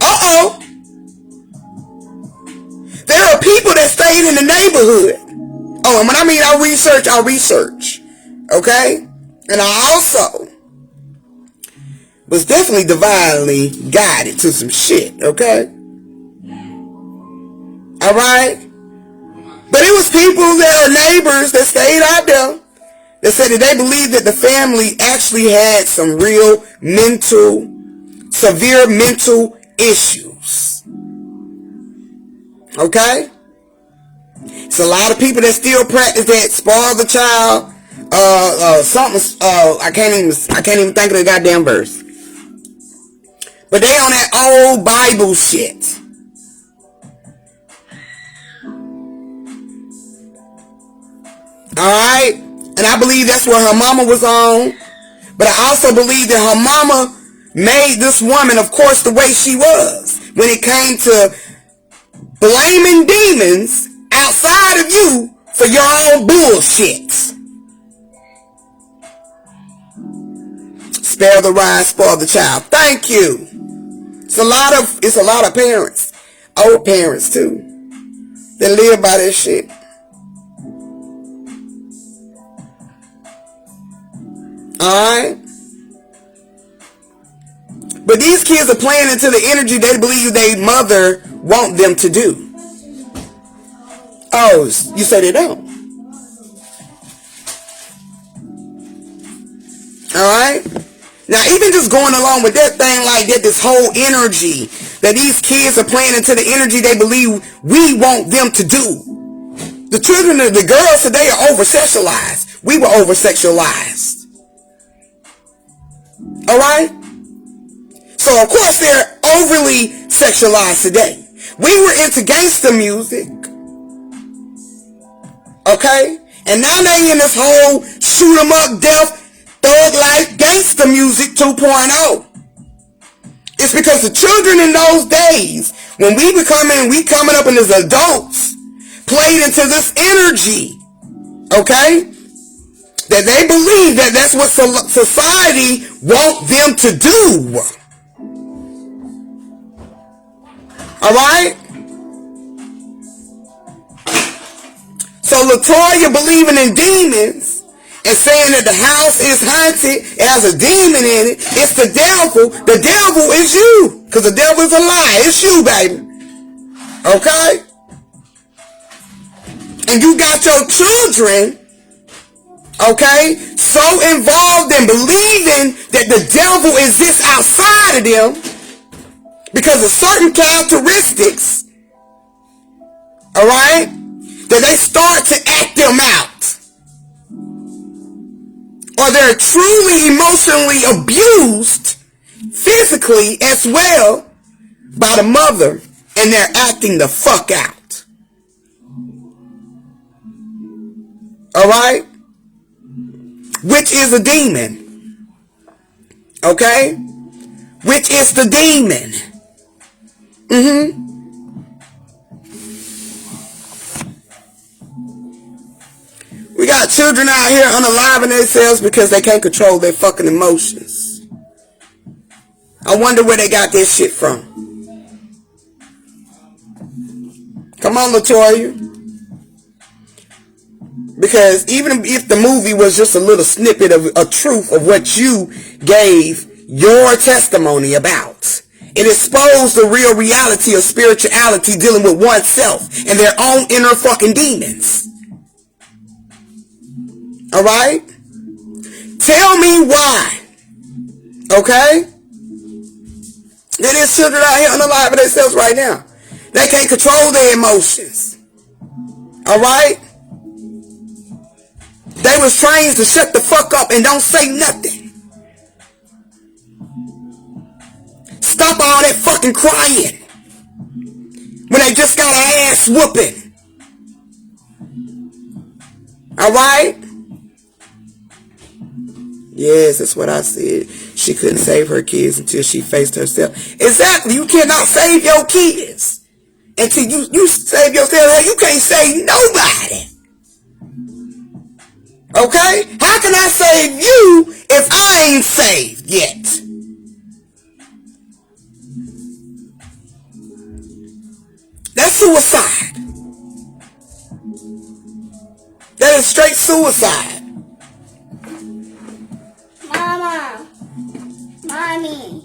Uh-oh. There are people that stayed in the neighborhood. Oh, and when I mean I research. Okay? And I also was definitely divinely guided to some shit. Okay? Alright? But it was people that are neighbors that stayed out there They said that they believed that the family actually had some real severe mental issues. Okay? It's a lot of people that still practice that, spoil the child. I can't even think of the goddamn verse. But they on that old Bible shit. Alright? And I believe that's what her mama was on. But I also believe that her mama made this woman, of course, the way she was. When it came to blaming demons outside of you for your own bullshit. Spare the rod, spoil the child. Thank you. It's a lot of parents, old parents too, that live by this shit. Alright? But these kids are playing into the energy they believe their mother want them to do. Oh, you say they don't. Alright? Now, even just going along with that thing like that, this whole energy that these kids are playing into the energy they believe we want them to do. The children, the girls today are over-sexualized. We were over-sexualized. Alright? So, of course, they're overly sexualized today. We were into gangster music. Okay? And now they in this whole shoot 'em up, death, thug life, gangster music 2.0. It's because the children in those days, when we coming up as adults, played into this energy. Okay? That they believe that that's what society want them to do. Alright? So LaToya believing in demons and saying that the house is haunted, it has a demon in it, it's the devil. The devil is you. Because the devil is a lie. It's you, baby. Okay? And you got your children, okay, so involved in believing that the devil exists outside of them because of certain characteristics, alright, that they start to act them out. Or they're truly emotionally abused physically as well by the mother, and they're acting the fuck out. Alright? Which is a demon. Okay? Which is the demon. We got children out here unaliving themselves because they can't control their fucking emotions. I wonder where they got this shit from. Come on, LaToya. Because even if the movie was just a little snippet of a truth of what you gave your testimony about, it exposed the real reality of spirituality dealing with oneself and their own inner fucking demons. Alright? Tell me why. Okay? There is children out here unaliving themselves right now. They can't control their emotions. Alright? They was trained to shut the fuck up and don't say nothing. Stop all that fucking crying when they just got an ass whooping. Alright? Yes, that's what I said. She couldn't save her kids until she faced herself. Exactly. You cannot save your kids until you save yourself. You can't save nobody. Okay? How can I save you if I ain't saved yet? That's suicide. That is straight suicide. Mama. Mommy.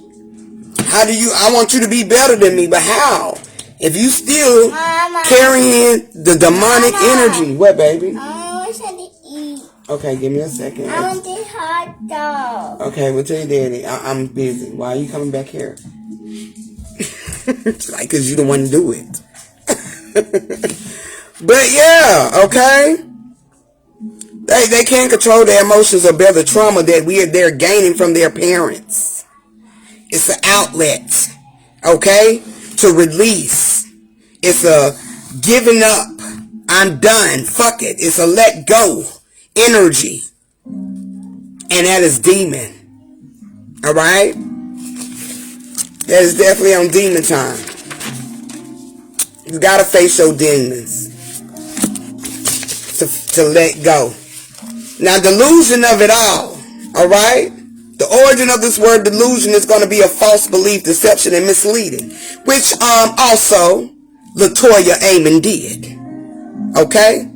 How do you, I want you to be better than me, but how? If you still Mama. carrying the demonic energy. What, baby? I wish I could eat. Okay, give me a second. I want this hot dog. Okay, well, tell your daddy. I'm busy. Why are you coming back here? It's like, because you the one to do it. But yeah, okay. They can't control their emotions or bear the trauma that they're gaining from their parents. It's an outlet, okay, to release. It's a giving up. I'm done. Fuck it. It's a let go energy. And that is demon. Alright? That is definitely on demon time. You gotta face your demons. To let go. Now, delusion of it all. Alright? The origin of this word delusion is going to be a false belief, deception, and misleading. Which also Latoya Amon did. Okay?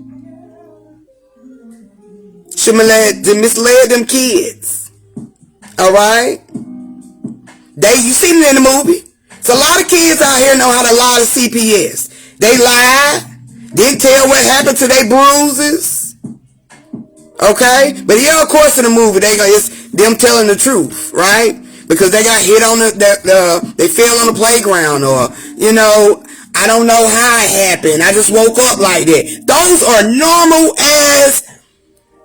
She misled them kids. Alright? You seen it in the movie. So a lot of kids out here know how to lie to CPS. They lied. Didn't tell what happened to their bruises. Okay? But yeah, of course in the movie, it's them telling the truth, right? Because they got hit on they fell on the playground, or, I don't know how it happened. I just woke up like that. Those are normal ass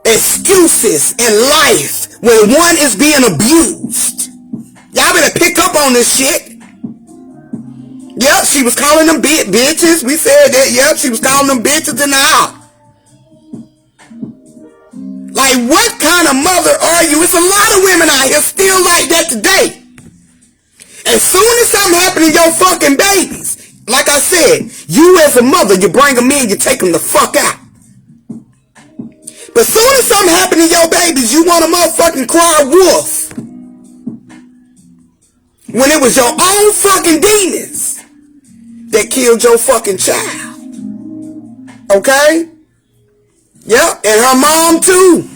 excuses in life when one is being abused. Y'all better pick up on this shit. Yep, she was calling them bitches. We said that. Yep, she was calling them bitches in the house. Like, what kind of mother are you? It's a lot of women out here still like that today. As soon as something happens to your fucking babies, like I said, you as a mother, you bring them in, you take them the fuck out. But as soon as something happens to your babies, you want to motherfucking cry wolf. When it was your own fucking demons that killed your fucking child. Okay? Yep, and her mom too.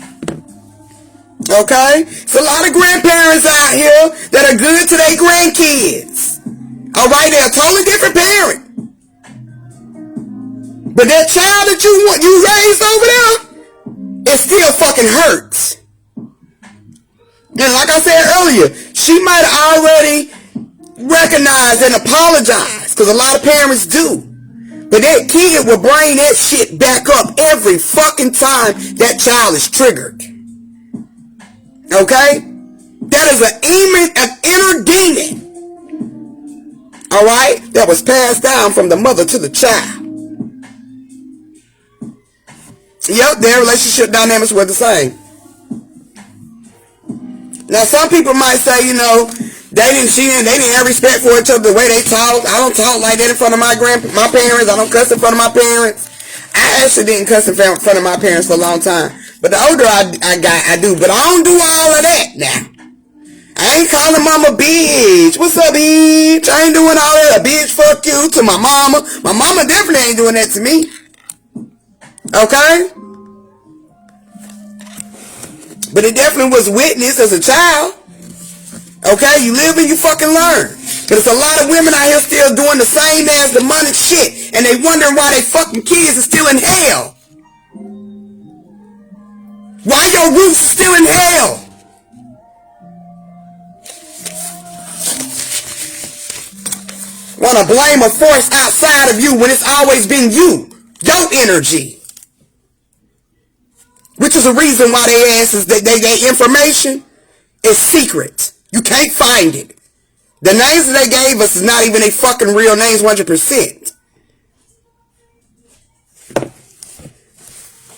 Okay? It's a lot of grandparents out here that are good to their grandkids. Alright, they're a totally different parent. But that child that you raised over there, it still fucking hurts. And like I said earlier, she might have already recognized and apologized, because a lot of parents do. But that kid will bring that shit back up every fucking time that child is triggered. Okay? That is an inner demon. Alright? That was passed down from the mother to the child. Yep, their relationship dynamics were the same. Now, some people might say, they didn't have respect for each other the way they talk. I don't talk like that in front of my parents. I don't cuss in front of my parents. I actually didn't cuss in front of my parents for a long time. But the older I got, I do. But I don't do all of that now. I ain't calling mama bitch. What's up, bitch? I ain't doing all that. Bitch, fuck you to my mama. My mama definitely ain't doing that to me. Okay? But it definitely was witnessed as a child. Okay? You live and you fucking learn. But there's a lot of women out here still doing the same as the money shit. And they wondering why they fucking kids are still in hell. Why your roots are still in hell. Want to blame a force outside of you when it's always been you. Your energy. Which is the reason why they asses, their information is secret. You can't find it. The names that they gave us is not even their fucking real names 100%.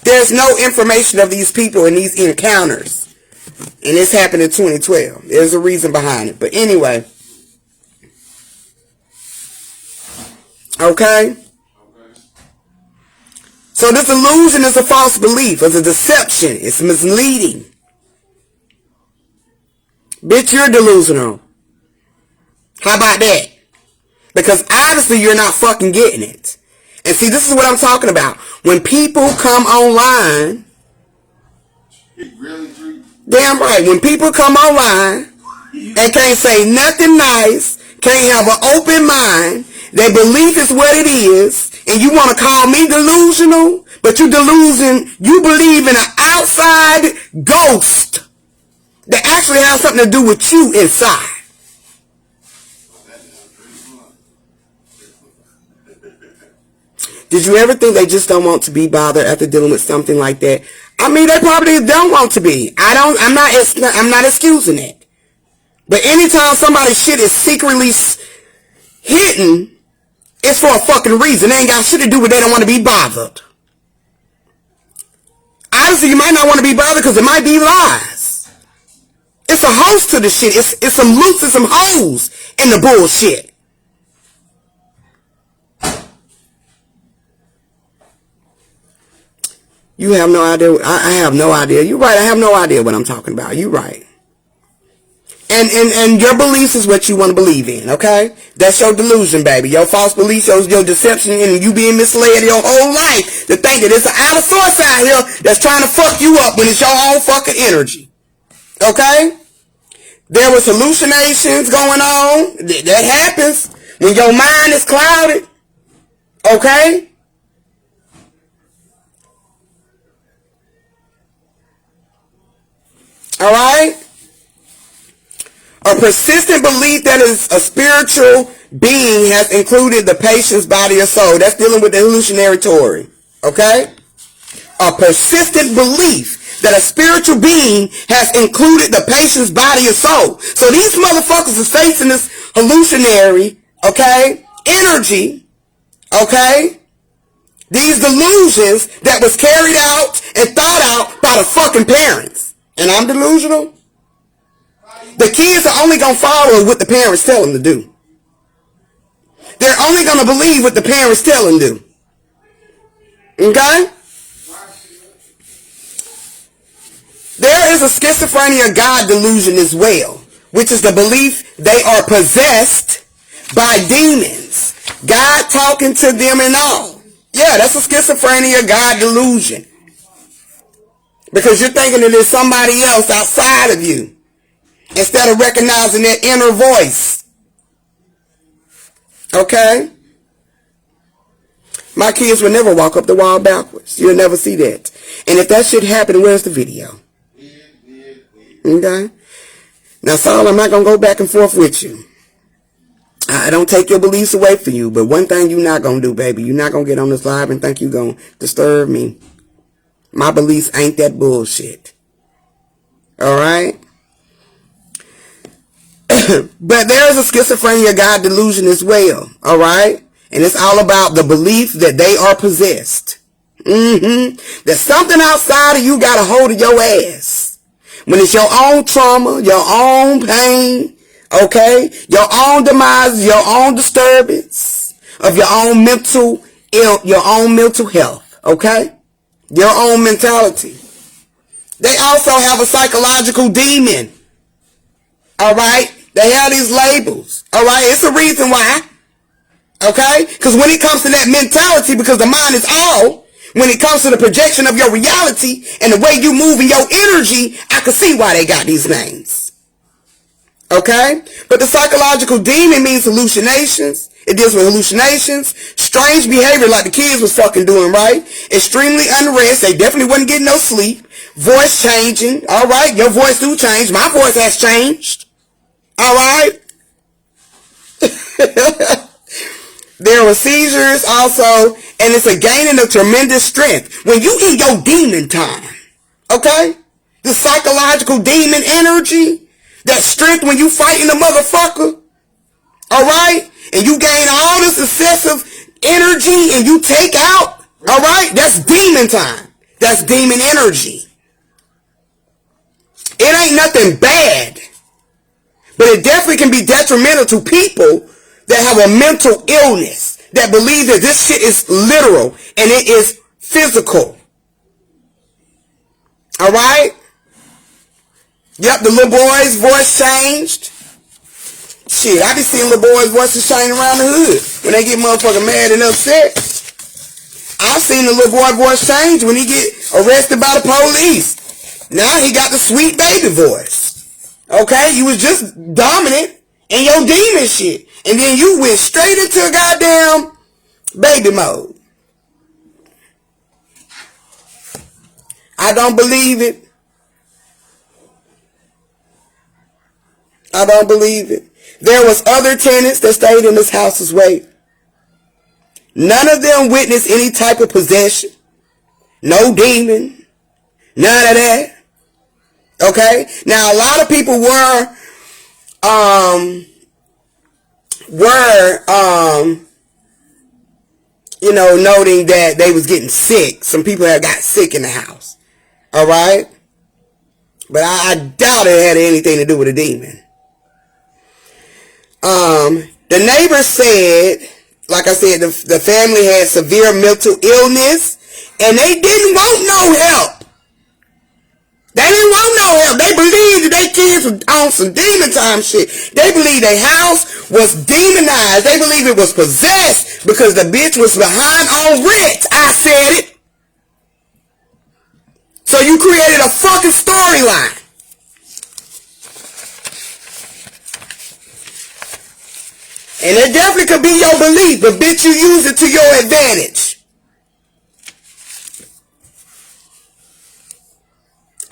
There's no information of these people in these encounters. And this happened in 2012. There's a reason behind it. But anyway. Okay? So this illusion is a false belief. It's a deception. It's misleading. Bitch, you're delusional. How about that? Because obviously you're not fucking getting it. And see, this is what I'm talking about. When people come online, damn right, when people come online and can't say nothing nice, can't have an open mind, their belief is what it is, and you want to call me delusional But you believe in an outside ghost that actually has something to do with you inside. Did you ever think they just don't want to be bothered after dealing with something like that? I mean, they probably don't want to be. I'm not excusing it. But anytime somebody's shit is secretly hidden, it's for a fucking reason. They ain't got shit to do with they don't want to be bothered. Obviously, you might not want to be bothered because it might be lies. It's a host to the shit. It's some loops and some holes in the bullshit. You have no idea. I have no idea. You're right. I have no idea what I'm talking about. You're right. And your beliefs is what you want to believe in, okay? That's your delusion, baby. Your false beliefs, your deception, and you being misled your whole life to think that it's an outer source out here that's trying to fuck you up when it's your own fucking energy. Okay? There was hallucinations going on. That happens when your mind is clouded. Okay? Alright? A persistent belief that is a spiritual being has included the patient's body or soul. That's dealing with the hallucinatory. Okay? A persistent belief that a spiritual being has included the patient's body or soul. So these motherfuckers are facing this hallucinatory, okay, energy, okay? These delusions that was carried out and thought out by the fucking parents. And I'm delusional? The kids are only going to follow what the parents tell them to do. They're only going to believe what the parents tell them to do. Okay? There is a schizophrenia God delusion as well, which is the belief they are possessed by demons. God talking to them and all. Yeah, that's a schizophrenia God delusion. Because you're thinking that there's somebody else outside of you, instead of recognizing that inner voice. Okay? My kids will never walk up the wall backwards. You'll never see that. And if that shit happened, where's the video? Okay? Now, Saul, I'm not going to go back and forth with you. I don't take your beliefs away from you. But one thing you're not going to do, baby, you're not going to get on this live and think you're going to disturb me. My beliefs ain't that bullshit. Alright? But there's a schizophrenia God delusion as well. Alright? And it's all about the belief that they are possessed. That something outside of you got a hold of your ass. When it's your own trauma, your own pain, okay? Your own demise, your own disturbance of your own mental health, okay? Your own mentality. They also have a psychological demon. Alright? They have these labels. Alright? It's a reason why. Okay? Because when it comes to that mentality, because the mind is all, when it comes to the projection of your reality and the way you move in your energy, I can see why they got these names. Okay? But the psychological demon means hallucinations. It deals with hallucinations, strange behavior like the kids was fucking doing, right? Extremely unrest. They definitely wasn't getting no sleep. Voice changing. Alright? Your voice do change. My voice has changed. Alright? There were seizures also, and it's a gaining of tremendous strength. When you in your demon time, okay? The psychological demon energy, that strength when you fighting a motherfucker, alright? And you gain all this excessive energy and you take out, alright? That's demon time. That's demon energy. It ain't nothing bad, but it definitely can be detrimental to people that have a mental illness, that believe that this shit is literal and it is physical. Alright? Yep, the little boy's voice changed. Shit, I be seeing little boys' voices change around the hood when they get motherfucking mad and upset. I've seen the little boy voice change when he get arrested by the police. Now he got the sweet baby voice. Okay? You was just dominant in your demon shit. And then you went straight into goddamn baby mode. I don't believe it. I don't believe it. There was other tenants that stayed in this house as well. None of them witnessed any type of possession. No demon. None of that. Okay? Now, a lot of people were noting that they was getting sick. Some people had got sick in the house. Alright? But I doubt it had anything to do with a demon. The neighbor said, like I said, the family had severe mental illness, and they didn't want no help. They didn't want no help. They believed that their kids were on some demon time shit. They believed their house was demonized. They believed it was possessed because the bitch was behind on rent. I said it. So you created a fucking storyline. And it definitely could be your belief, but bitch, you use it to your advantage.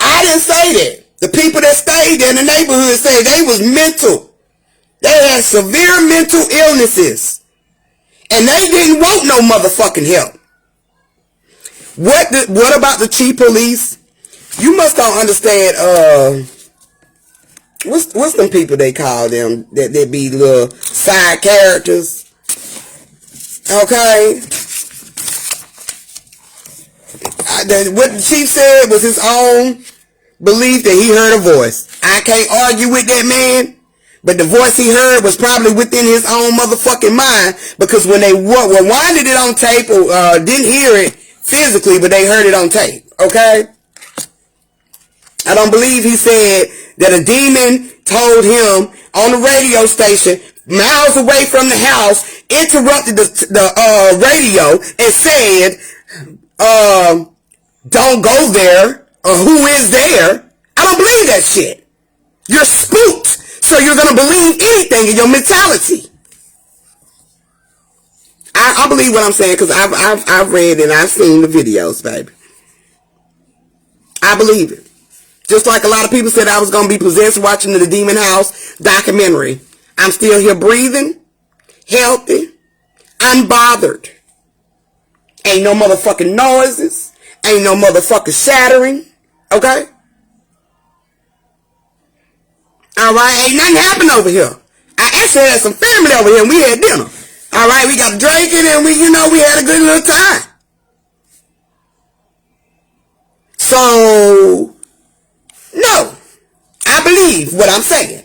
I didn't say that. The people that stayed there in the neighborhood said they was mental. They had severe mental illnesses. And they didn't want no motherfucking help. What about the chief police? You must don't understand, what's them people they call them that they be little side characters? Okay. What the chief said was his own belief that he heard a voice. I can't argue with that man, but the voice he heard was probably within his own motherfucking mind, because when they rewinded it on tape, or didn't hear it physically, but they heard it on tape. Okay. I don't believe he said that a demon told him on the radio station miles away from the house, interrupted the radio and said, don't go there, or who is there. I don't believe that shit. You're spooked, so you're going to believe anything in your mentality. I believe what I'm saying because I've read and I've seen the videos, baby. I believe it. Just like a lot of people said I was going to be possessed watching the Demon House documentary. I'm still here breathing, healthy, unbothered. Ain't no motherfucking noises. Ain't no motherfucking shattering. Okay? Alright? Ain't nothing happened over here. I actually had some family over here and we had dinner. Alright? We got drinking and we had a good little time. So, no. I believe what I'm saying.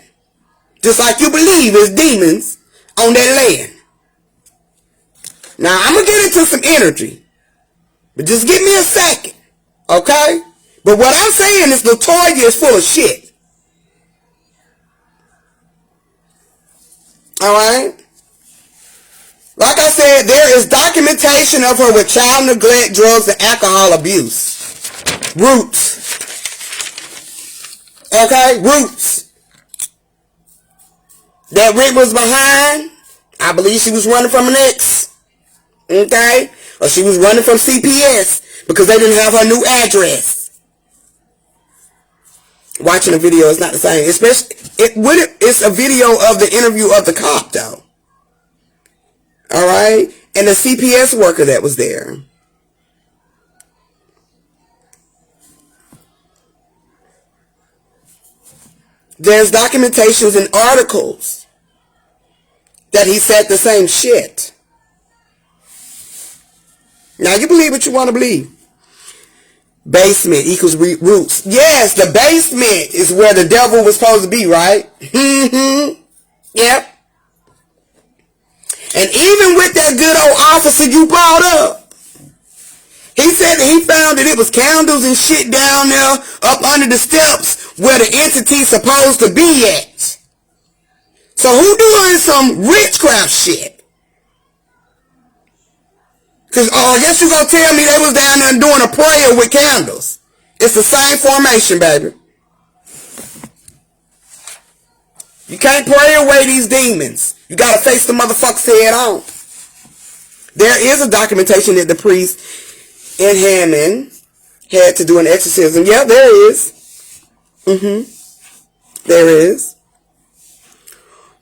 Just like you believe there's demons on that land. Now, I'm going to get into some energy. But just give me a second. Okay? But what I'm saying is Latoya is full of shit. Alright? Like I said, there is documentation of her with child neglect, drugs, and alcohol abuse. Roots. Okay? Roots. That Rick was behind. I believe she was running from an ex. Okay? Or she was running from CPS because they didn't have her new address. Watching a video is not the same. Especially, it's a video of the interview of the cop, though. Alright? And the CPS worker that was there. There's documentations and articles that he said the same shit. Now, you believe what you want to believe. Basement equals roots. Yes, the basement is where the devil was supposed to be, right? Yep. And even with that good old officer you brought up, he said that he found that it was candles and shit down there up under the steps where the entity's supposed to be at. So who doing some witchcraft shit? Because, I guess you're going to tell me they was down there doing a prayer with candles. It's the same formation, baby. You can't pray away these demons. You got to face the motherfuckers head on. There is a documentation that the priest in Hammond had to do an exorcism. Yeah, there is. There is.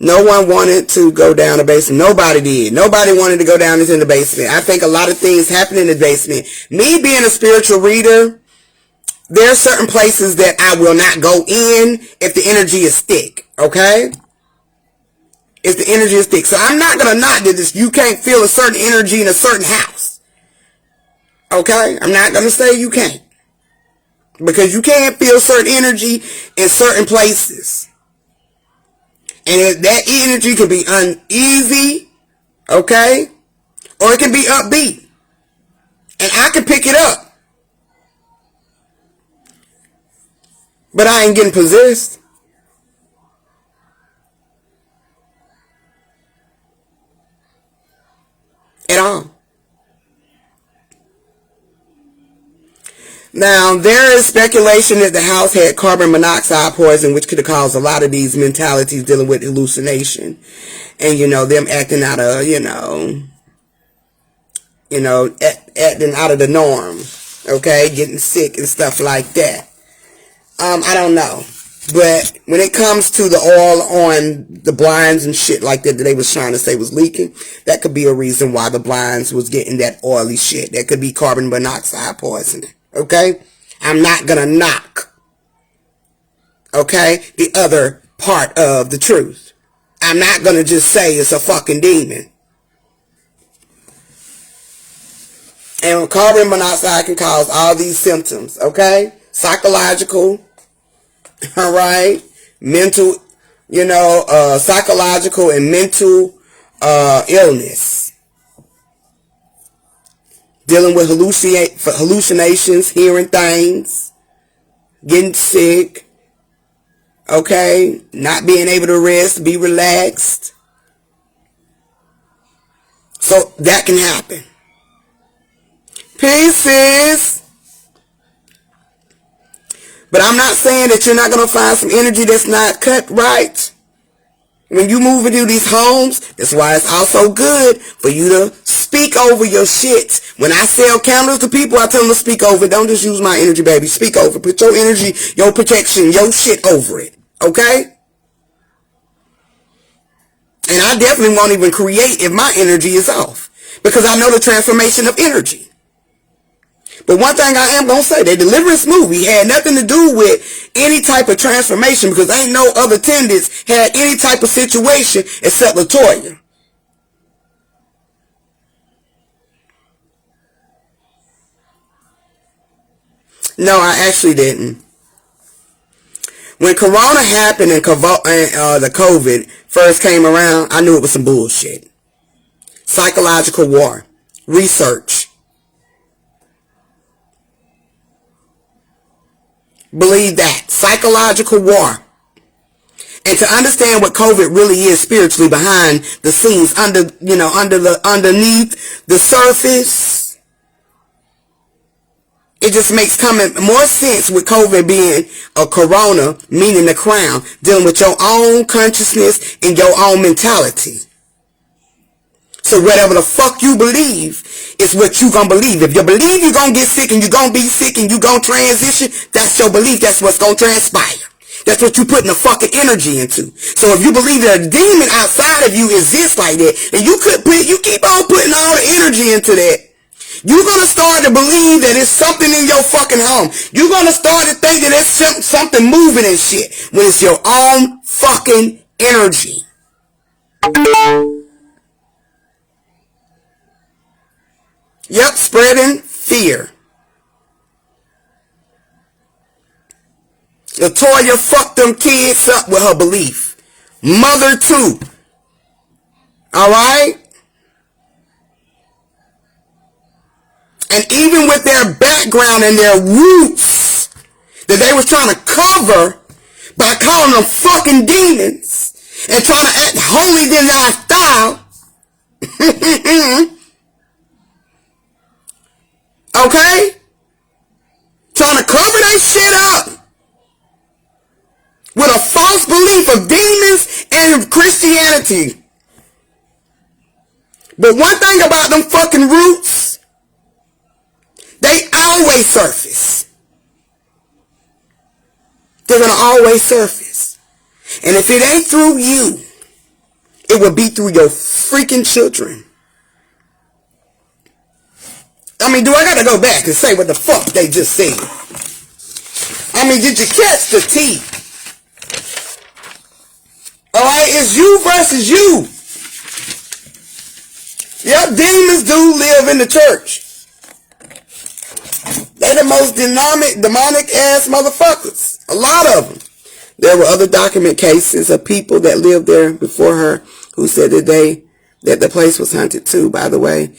No one wanted to go down the basement. Nobody did. Nobody wanted to go down into the basement. I think a lot of things happen in the basement. Me being a spiritual reader, there are certain places that I will not go in if the energy is thick. Okay? If the energy is thick. So I'm not going to knock this. You can't feel a certain energy in a certain house. Okay? I'm not going to say you can't. Because you can't feel certain energy in certain places. And that energy can be uneasy, okay? Or it can be upbeat. And I can pick it up. But I ain't getting possessed. At all. Now, there is speculation that the house had carbon monoxide poison, which could have caused a lot of these mentalities dealing with hallucination. And, them acting out of, acting out of the norm. Okay? Getting sick and stuff like that. I don't know. But when it comes to the oil on the blinds and shit like that they was trying to say was leaking, that could be a reason why the blinds was getting that oily shit. That could be carbon monoxide poisoning. Okay? I'm not gonna knock, okay, the other part of the truth. I'm not gonna just say it's a fucking demon. And carbon monoxide can cause all these symptoms, okay? Psychological, alright? Mental, psychological and mental illness. Dealing with hallucinations, hearing things, getting sick, okay, not being able to rest, be relaxed. So that can happen. Pieces. But I'm not saying that you're not going to find some energy that's not cut right. When you move into these homes, that's why it's also good for you to speak over your shit. When I sell candles to people, I tell them to speak over it. Don't just use my energy, baby. Speak over it. Put your energy, your protection, your shit over it. Okay? And I definitely won't even create if my energy is off. Because I know the transformation of energy. But one thing I am going to say, the Deliverance movie had nothing to do with any type of transformation because ain't no other attendants had any type of situation except LaToya. No, I actually didn't. When Corona happened and the COVID first came around, I knew it was some bullshit. Psychological war. Research. Believe that. Psychological war. And to understand what COVID really is spiritually behind the scenes, underneath the surface, it just makes coming more sense with COVID being a corona, meaning the crown, dealing with your own consciousness and your own mentality. So whatever the fuck you believe is what you gonna believe. If you believe you're gonna get sick and you're gonna be sick and you're gonna transition, that's your belief. That's what's gonna transpire. That's what you putting the fucking energy into. So if you believe that a demon outside of you exists like that, and you keep on putting all the energy into that, you're gonna start to believe that it's something in your fucking home. You're gonna start to think that it's something moving and shit when it's your own fucking energy. Yep, spreading fear. LaToya fucked them kids up with her belief. Mother too. Alright? And even with their background and their roots that they were trying to cover by calling them fucking demons and trying to act holy than thy style. Okay? Trying to cover that shit up with a false belief of demons and Christianity. But one thing about them fucking roots, they always surface. They're going to always surface. And if it ain't through you, it will be through your freaking children. I mean, do I got to go back and say what the fuck they just said? I mean, did you catch the tea? Alright, it's you versus you. Your demons do live in the church. They're the most demonic ass motherfuckers. A lot of them. There were other document cases of people that lived there before her who said that the place was haunted too, by the way.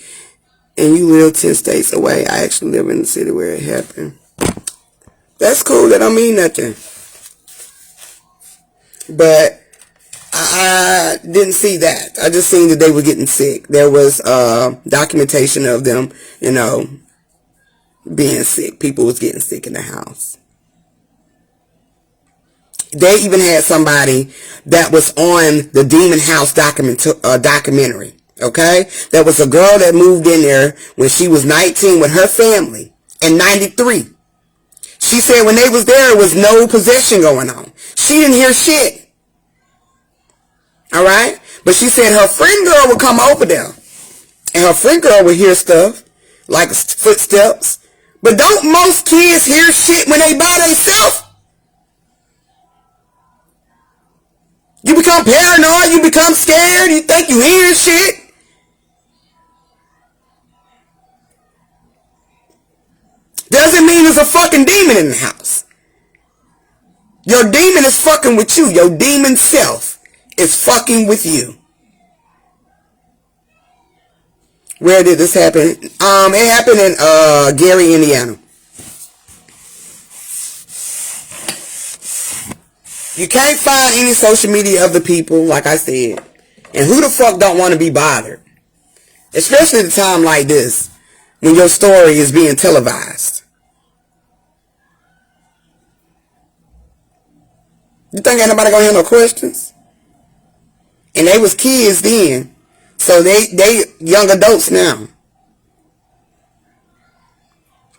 And you live 10 states away. I actually live in the city where it happened. That's cool. That don't mean nothing. But I didn't see that. I just seen that they were getting sick. There was documentation of them, being sick. People was getting sick in the house. They even had somebody that was on the Demon House documentary. Okay? There was a girl that moved in there when she was 19 with her family in 93. She said when they was there was no possession going on. She didn't hear shit. Alright? But she said her friend girl would come over there. And her friend girl would hear stuff, like footsteps. But don't most kids hear shit when they by themselves? You become paranoid, you become scared, you think you hearing shit. Doesn't mean there's a fucking demon in the house. Your demon is fucking with you. Your demon self is fucking with you. Where did this happen? It happened in Gary, Indiana. You can't find any social media of the people, like I said. And who the fuck don't want to be bothered? Especially at a time like this, when your story is being televised. You think ain't nobody gonna have no questions? And they was kids then. So they young adults now.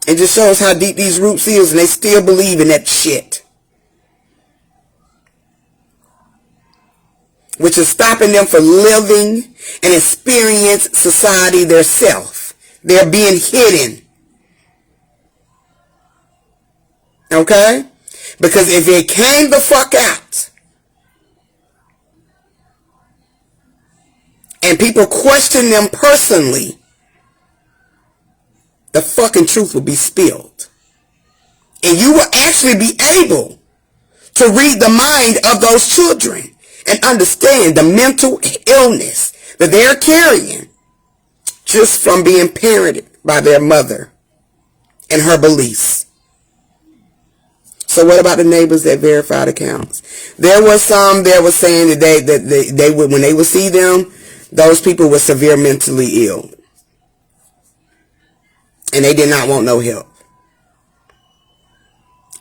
It just shows how deep these roots is, and they still believe in that shit. Which is stopping them from living and experience society theirself. They're being hidden. Okay? Because if it came the fuck out, and people question them personally, the fucking truth will be spilled. And you will actually be able to read the mind of those children and understand the mental illness that they're carrying just from being parented by their mother and her beliefs. So what about the neighbors that verified accounts? There was some that was saying that they would, when they would see them, those people were severe mentally ill. And they did not want no help.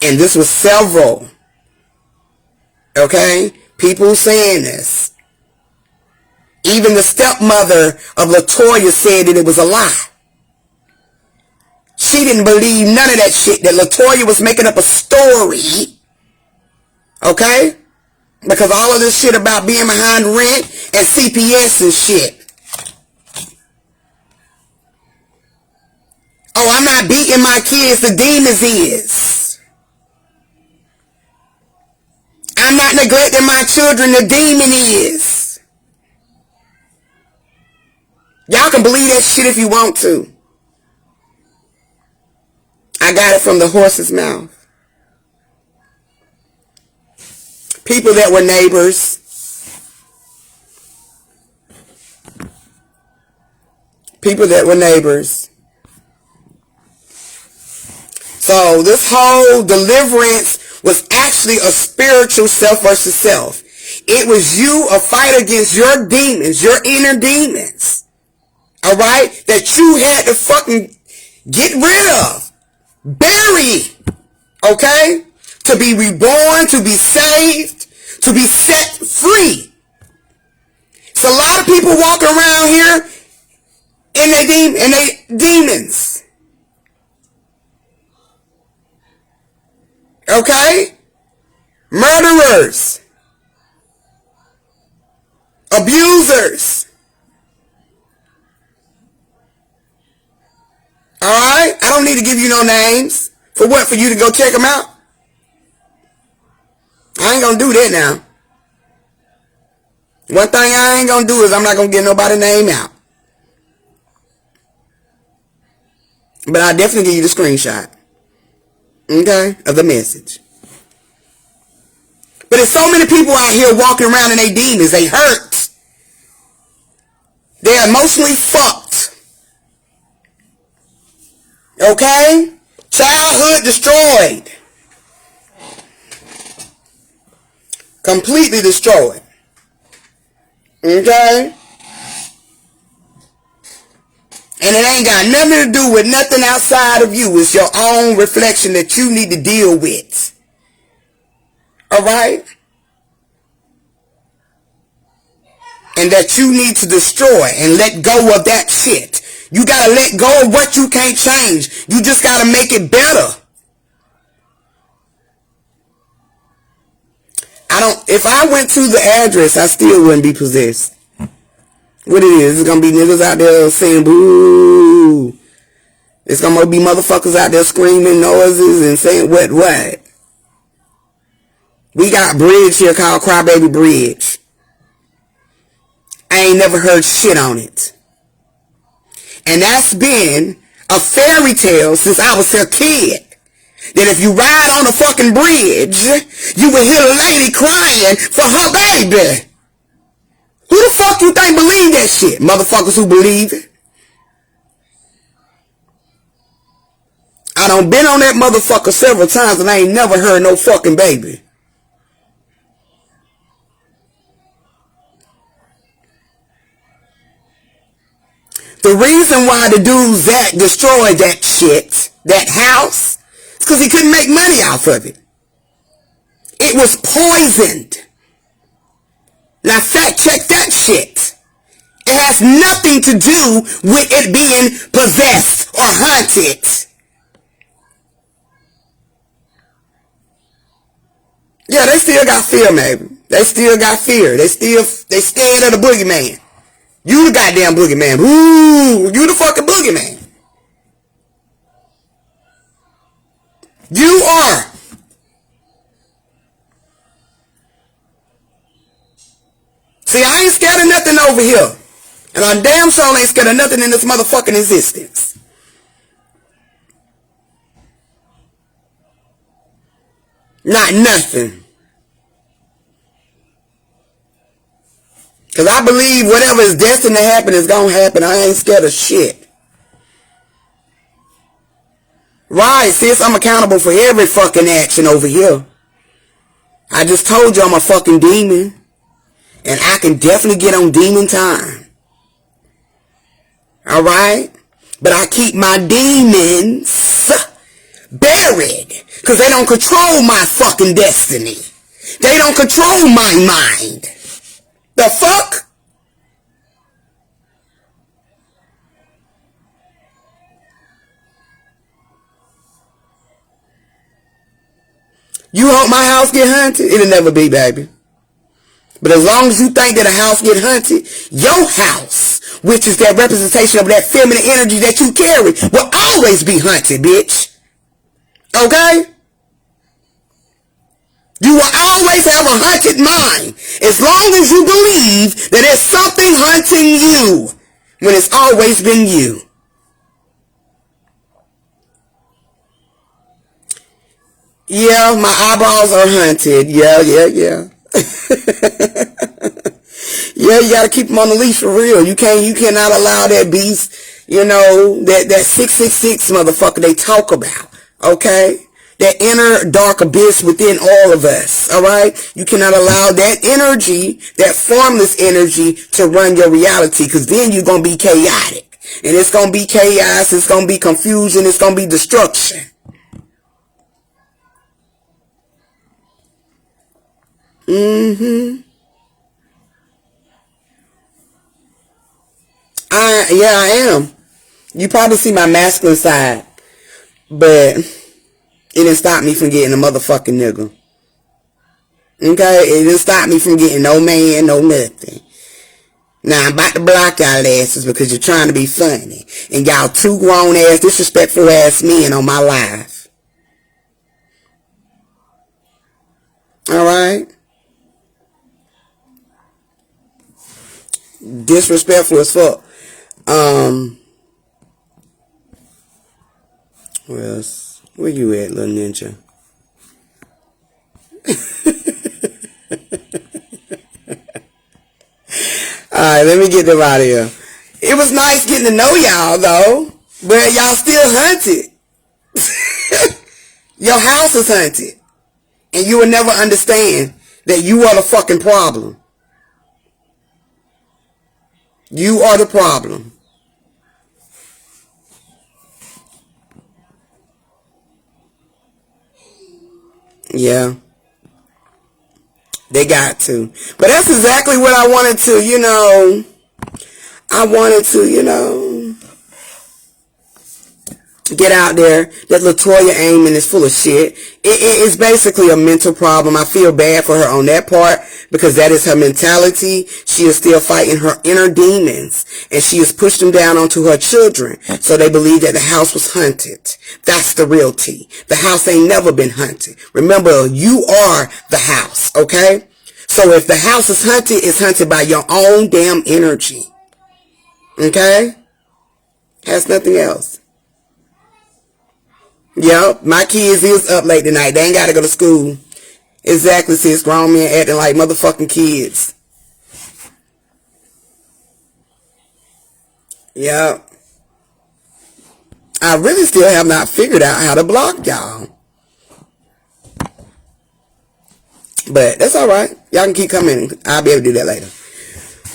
And this was several, okay, people saying this. Even the stepmother of LaToya said that it was a lie. She didn't believe none of that shit, that LaToya was making up a story. Okay? Because all of this shit about being behind rent and CPS and shit. Oh, I'm not beating my kids, the demons is. I'm not neglecting my children, the demon is. Y'all can believe that shit if you want to. I got it from the horse's mouth. People that were neighbors. People that were neighbors. So this whole deliverance was actually a spiritual self versus self. It was you, a fight against your demons, your inner demons. Alright? That you had to fucking get rid of. Bury. Okay? To be reborn, to be saved, to be set free. It's a lot of people walking around here in they demons. Okay? murderers, abusers. Alright? I don't need to give you no names. For what? For you to go check them out? I ain't gonna do that now. One thing I ain't gonna do is I'm not gonna get nobody's name out. But I'll definitely give you the screenshot. Okay? Of the message. But there's so many people out here walking around and they demons. They hurt. They're emotionally fucked. Okay? Childhood destroyed. Completely destroyed. Okay? And it ain't got nothing to do with nothing outside of you. It's your own reflection that you need to deal with. Alright? And that you need to destroy and let go of that shit. You gotta let go of what you can't change. You just gotta make it better. If I went to the address, I still wouldn't be possessed. What it is, it's gonna be niggas out there saying boo. It's gonna be motherfuckers out there screaming noises and saying what. We got a bridge here called Crybaby Bridge. I ain't never heard shit on it. And that's been a fairy tale since I was a kid. That if you ride on a fucking bridge, you will hear a lady crying for her baby. Who the fuck you think believe that shit? Motherfuckers who believe it. I done been on that motherfucker several times and I ain't never heard no fucking baby. The reason why the dude Zach destroyed that shit, that house, is because he couldn't make money off of it. It was poisoned. Now fact check that shit. It has nothing to do with it being possessed or haunted. Yeah, they still got fear, maybe. They still got fear. They scared of the boogeyman. You the goddamn boogeyman. Ooh, you the fucking boogeyman. You are. See, I ain't scared of nothing over here. And I damn sure ain't scared of nothing in this motherfucking existence. Not nothing. Because I believe whatever is destined to happen is going to happen. I ain't scared of shit. Right, sis, I'm accountable for every fucking action over here. I just told you I'm a fucking demon. And I can definitely get on demon time. Alright? But I keep my demons buried. Because they don't control my fucking destiny. They don't control my mind. The fuck? You hope my house get haunted? It'll never be, baby. But as long as you think that a house get haunted, your house, which is that representation of that feminine energy that you carry, will always be haunted, bitch. Okay? You will always have a haunted mind as long as you believe that there's something haunting you when it's always been you. Yeah, my eyeballs are haunted. Yeah. Yeah, you gotta keep them on the leash for real. You cannot allow that beast, that 666 motherfucker they talk about. Okay? That inner dark abyss within all of us, alright? You cannot allow that energy, that formless energy, to run your reality, because then you're going to be chaotic. And it's going to be chaos, it's going to be confusion, it's going to be destruction. I am. You probably see my masculine side, but it didn't stop me from getting a motherfucking nigga. Okay? It didn't stop me from getting no man, no nothing. Now, I'm about to block y'all asses because you're trying to be funny. And y'all two grown ass, disrespectful ass men on my live. Alright? Disrespectful as fuck. Where you at, little ninja? Alright, let me get them out of here. It was nice getting to know y'all, though. But y'all still hunted. Your house is hunted. And you will never understand that you are the fucking problem. You are the problem. Yeah. They got to. But that's exactly what I wanted to, get out there. That LaToya Amon is full of shit. It's basically a mental problem. I feel bad for her on that part because that is her mentality. She is still fighting her inner demons and she has pushed them down onto her children. So they believe that the house was hunted. That's the real tea. The house ain't never been hunted. Remember, you are the house, okay? So if the house is hunted, it's hunted by your own damn energy. Okay? Has nothing else. Yep, my kids is up late tonight. They ain't got to go to school. Exactly, sis. Grown men acting like motherfucking kids. Yep. I really still have not figured out how to block y'all. But that's alright. Y'all can keep coming. I'll be able to do that later.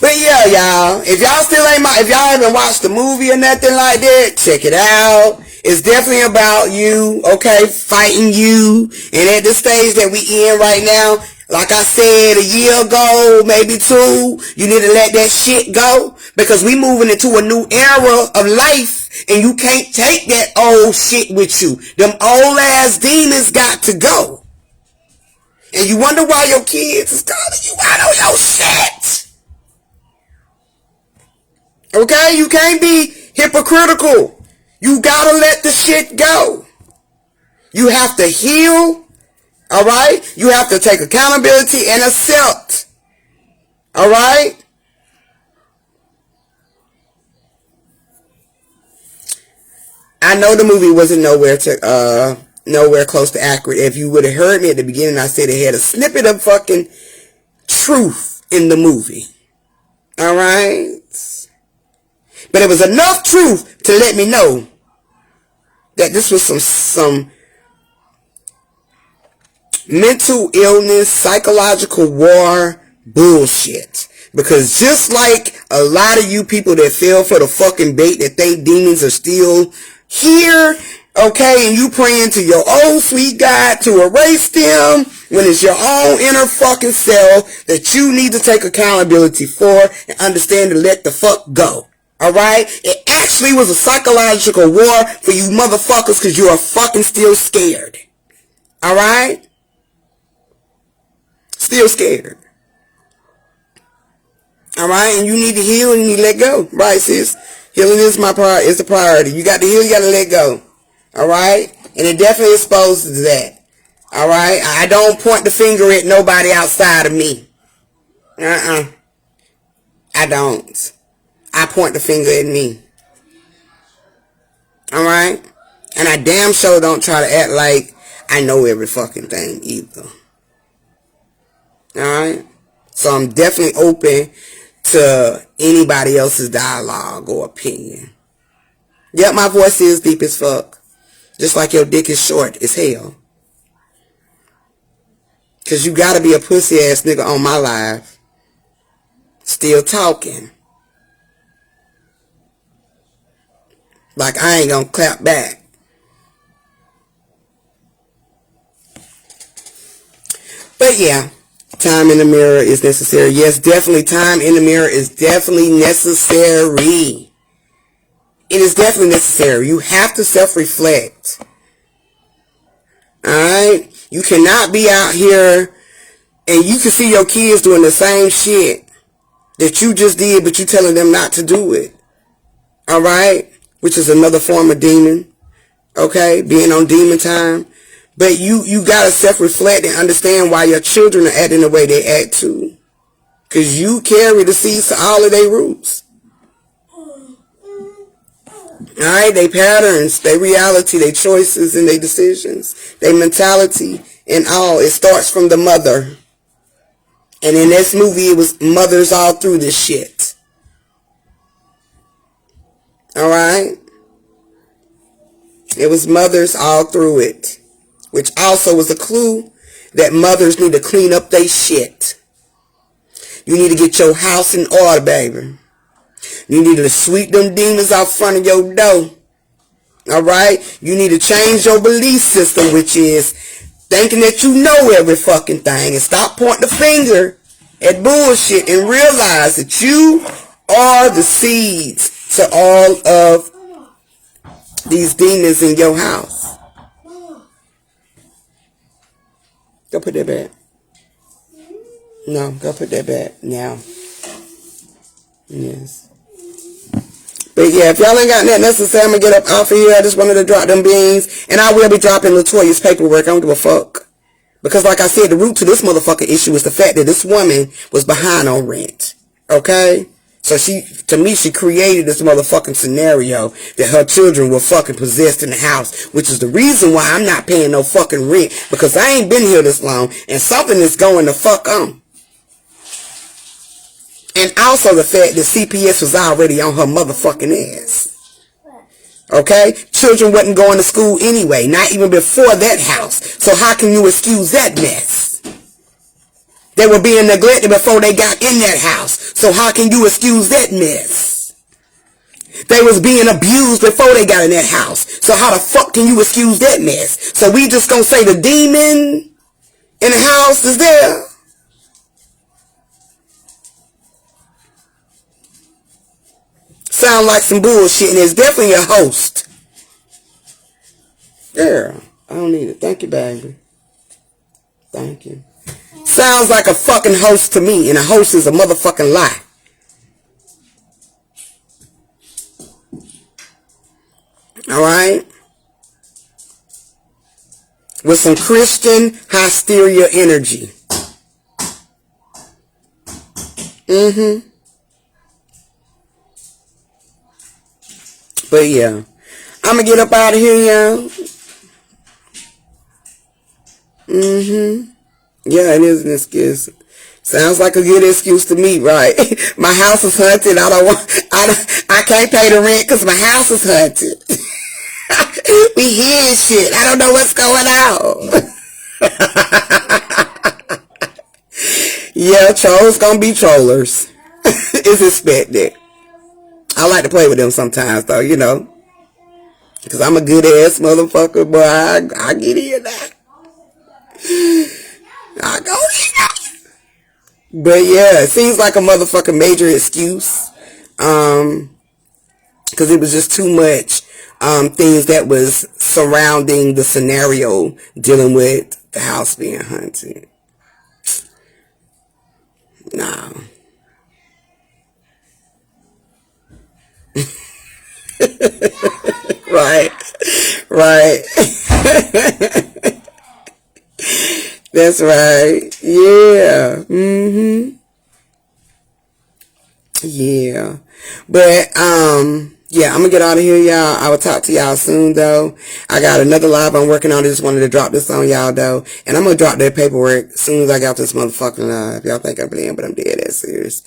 But yeah, y'all. If y'all still ain't if y'all haven't watched the movie or nothing like that, check it out. It's definitely about you, okay, fighting you. And at the stage that we in right now, like I said a year ago, maybe two, you need to let that shit go. Because we moving into a new era of life. And you can't take that old shit with you. Them old ass demons got to go. And you wonder why your kids is calling you out on your shit. Okay? You can't be hypocritical. You gotta let the shit go. You have to heal. Alright? You have to take accountability and accept. Alright? I know the movie wasn't nowhere close to accurate. If you would have heard me at the beginning, I said it had a snippet of fucking truth in the movie. Alright? But it was enough truth to let me know that this was some mental illness, psychological war bullshit. Because just like a lot of you people that fell for the fucking bait that think demons are still here, okay, and you praying to your old sweet God to erase them when it's your own inner fucking self that you need to take accountability for and understand to let the fuck go. Alright? It actually was a psychological war for you motherfuckers because you are fucking still scared. Alright? Still scared. Alright? And you need to heal and you need to let go. Right, sis? Healing is is the priority. You got to heal, you got to let go. Alright? And it definitely exposes that. Alright? I don't point the finger at nobody outside of me. I don't. I point the finger at me. Alright? And I damn sure don't try to act like I know every fucking thing either. Alright? So I'm definitely open to anybody else's dialogue or opinion. Yep, my voice is deep as fuck. Just like your dick is short as hell. Cause you gotta be a pussy ass nigga on my live. Still talking. Like I ain't gonna clap back. But yeah, time in the mirror is necessary. Yes, definitely time in the mirror is definitely necessary. It is definitely necessary. You have to self-reflect. Alright? You cannot be out here And you can see your kids doing the same shit that you just did, but you telling them not to do it. Alright? Which is another form of demon. Okay? Being on demon time. But you gotta self-reflect and understand why your children are acting the way they act too. Because you carry the seeds to all of their roots. Alright? They patterns, they reality, they choices and they decisions. They mentality and all. It starts from the mother. And in this movie, it was mothers all through this shit. Alright? It was mothers all through it. Which also was a clue that mothers need to clean up their shit. You need to get your house in order, baby. You need to sweep them demons out front of your door. Alright? You need to change your belief system, which is thinking that you know every fucking thing, and stop pointing the finger at bullshit and realize that you are the seeds to all of these demons in your house. Go put that back. No, go put that back now. Yes. But yeah, if y'all ain't got nothing else to say, I'm gonna get up off of here. I just wanted to drop them beans. And I will be dropping LaToya's paperwork. I don't give a fuck. Because like I said, the root to this motherfucking issue is the fact that this woman was behind on rent. Okay? So to me, she created this motherfucking scenario that her children were fucking possessed in the house. Which is the reason why I'm not paying no fucking rent. Because I ain't been here this long. And something is going the fuck on. And also the fact that CPS was already on her motherfucking ass. Okay? Children wasn't going to school anyway. Not even before that house. So how can you excuse that mess? They were being neglected before they got in that house. So how can you excuse that mess? They was being abused before they got in that house. So how the fuck can you excuse that mess? So we just gonna say the demon in the house is there? Sound like some bullshit, and it's definitely a host. Girl, I don't need it. Thank you, baby. Thank you. Sounds like a fucking host to me, and a host is a motherfucking lie. Alright? With some Christian hysteria energy. But yeah, I'm gonna get up out of here, y'all. Yeah, it is an excuse. Sounds like a good excuse to me, right? My house is haunted. I can't pay the rent because my house is haunted. We hearing shit. I don't know what's going on. Yeah, trolls gonna be trollers. It's expected. I like to play with them sometimes, though, you know. Because I'm a good-ass motherfucker, but I get in now. I go in. But, yeah, it seems like a motherfucking major excuse. Because it was just too much things that was surrounding the scenario dealing with the house being haunted. Nah. Right. That's right. Yeah. Yeah. But yeah, I'm gonna get out of here, y'all. I will talk to y'all soon, though. I got another live I'm working on. I just wanted to drop this on y'all, though. And I'm gonna drop that paperwork as soon as I got this motherfucking live. Y'all think I'm playing, but I'm dead ass serious.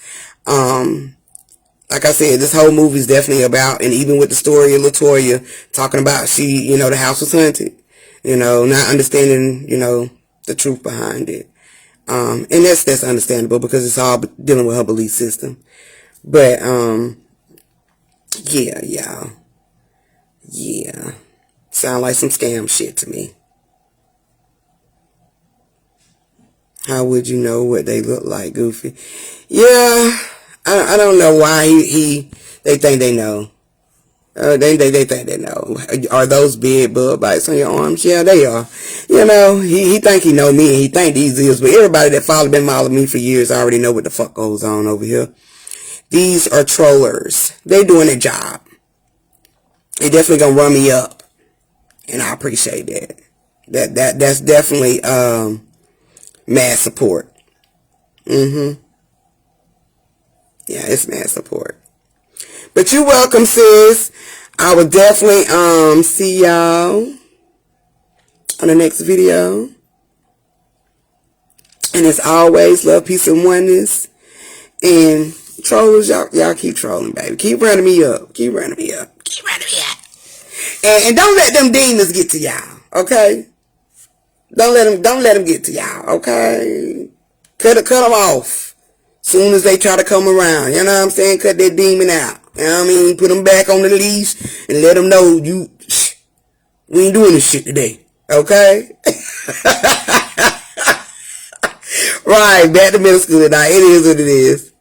Like I said, this whole movie is definitely about, and even with the story of LaToya, talking about the house was haunted. Not understanding, the truth behind it. And that's understandable because it's all dealing with her belief system. But, yeah, y'all. Yeah. Sound like some scam shit to me. How would you know what they look like, Goofy? Yeah. I don't know why they think they know. They think they know. Are those big bug bites on your arms? Yeah, they are. You know, he think he know me and he think these is, but everybody that been following me for years already know what the fuck goes on over here. These are trollers. They doing their job. They definitely gonna run me up. And I appreciate that. That's definitely mad support. Yeah, it's mad support. But you welcome, sis. I will definitely see y'all on the next video. And as always, love, peace, and oneness. And trollers, y'all keep trolling, baby. Keep running me up. Keep running me up. Keep running me up. And don't let them demons get to y'all, okay? Don't let them get to y'all, okay? Cut them off. Soon as they try to come around, you know what I'm saying? Cut that demon out. You know what I mean? Put them back on the leash and let them know we ain't doing this shit today, okay? Right, back to middle school now. It is what it is.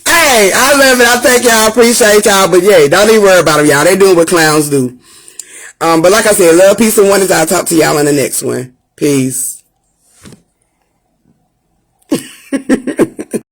Hey, I love it. I thank y'all. I appreciate y'all. But yeah, don't even worry about them, y'all. They doing what clowns do. But like I said, love, peace, and oneness. I'll talk to y'all in the next one. Peace.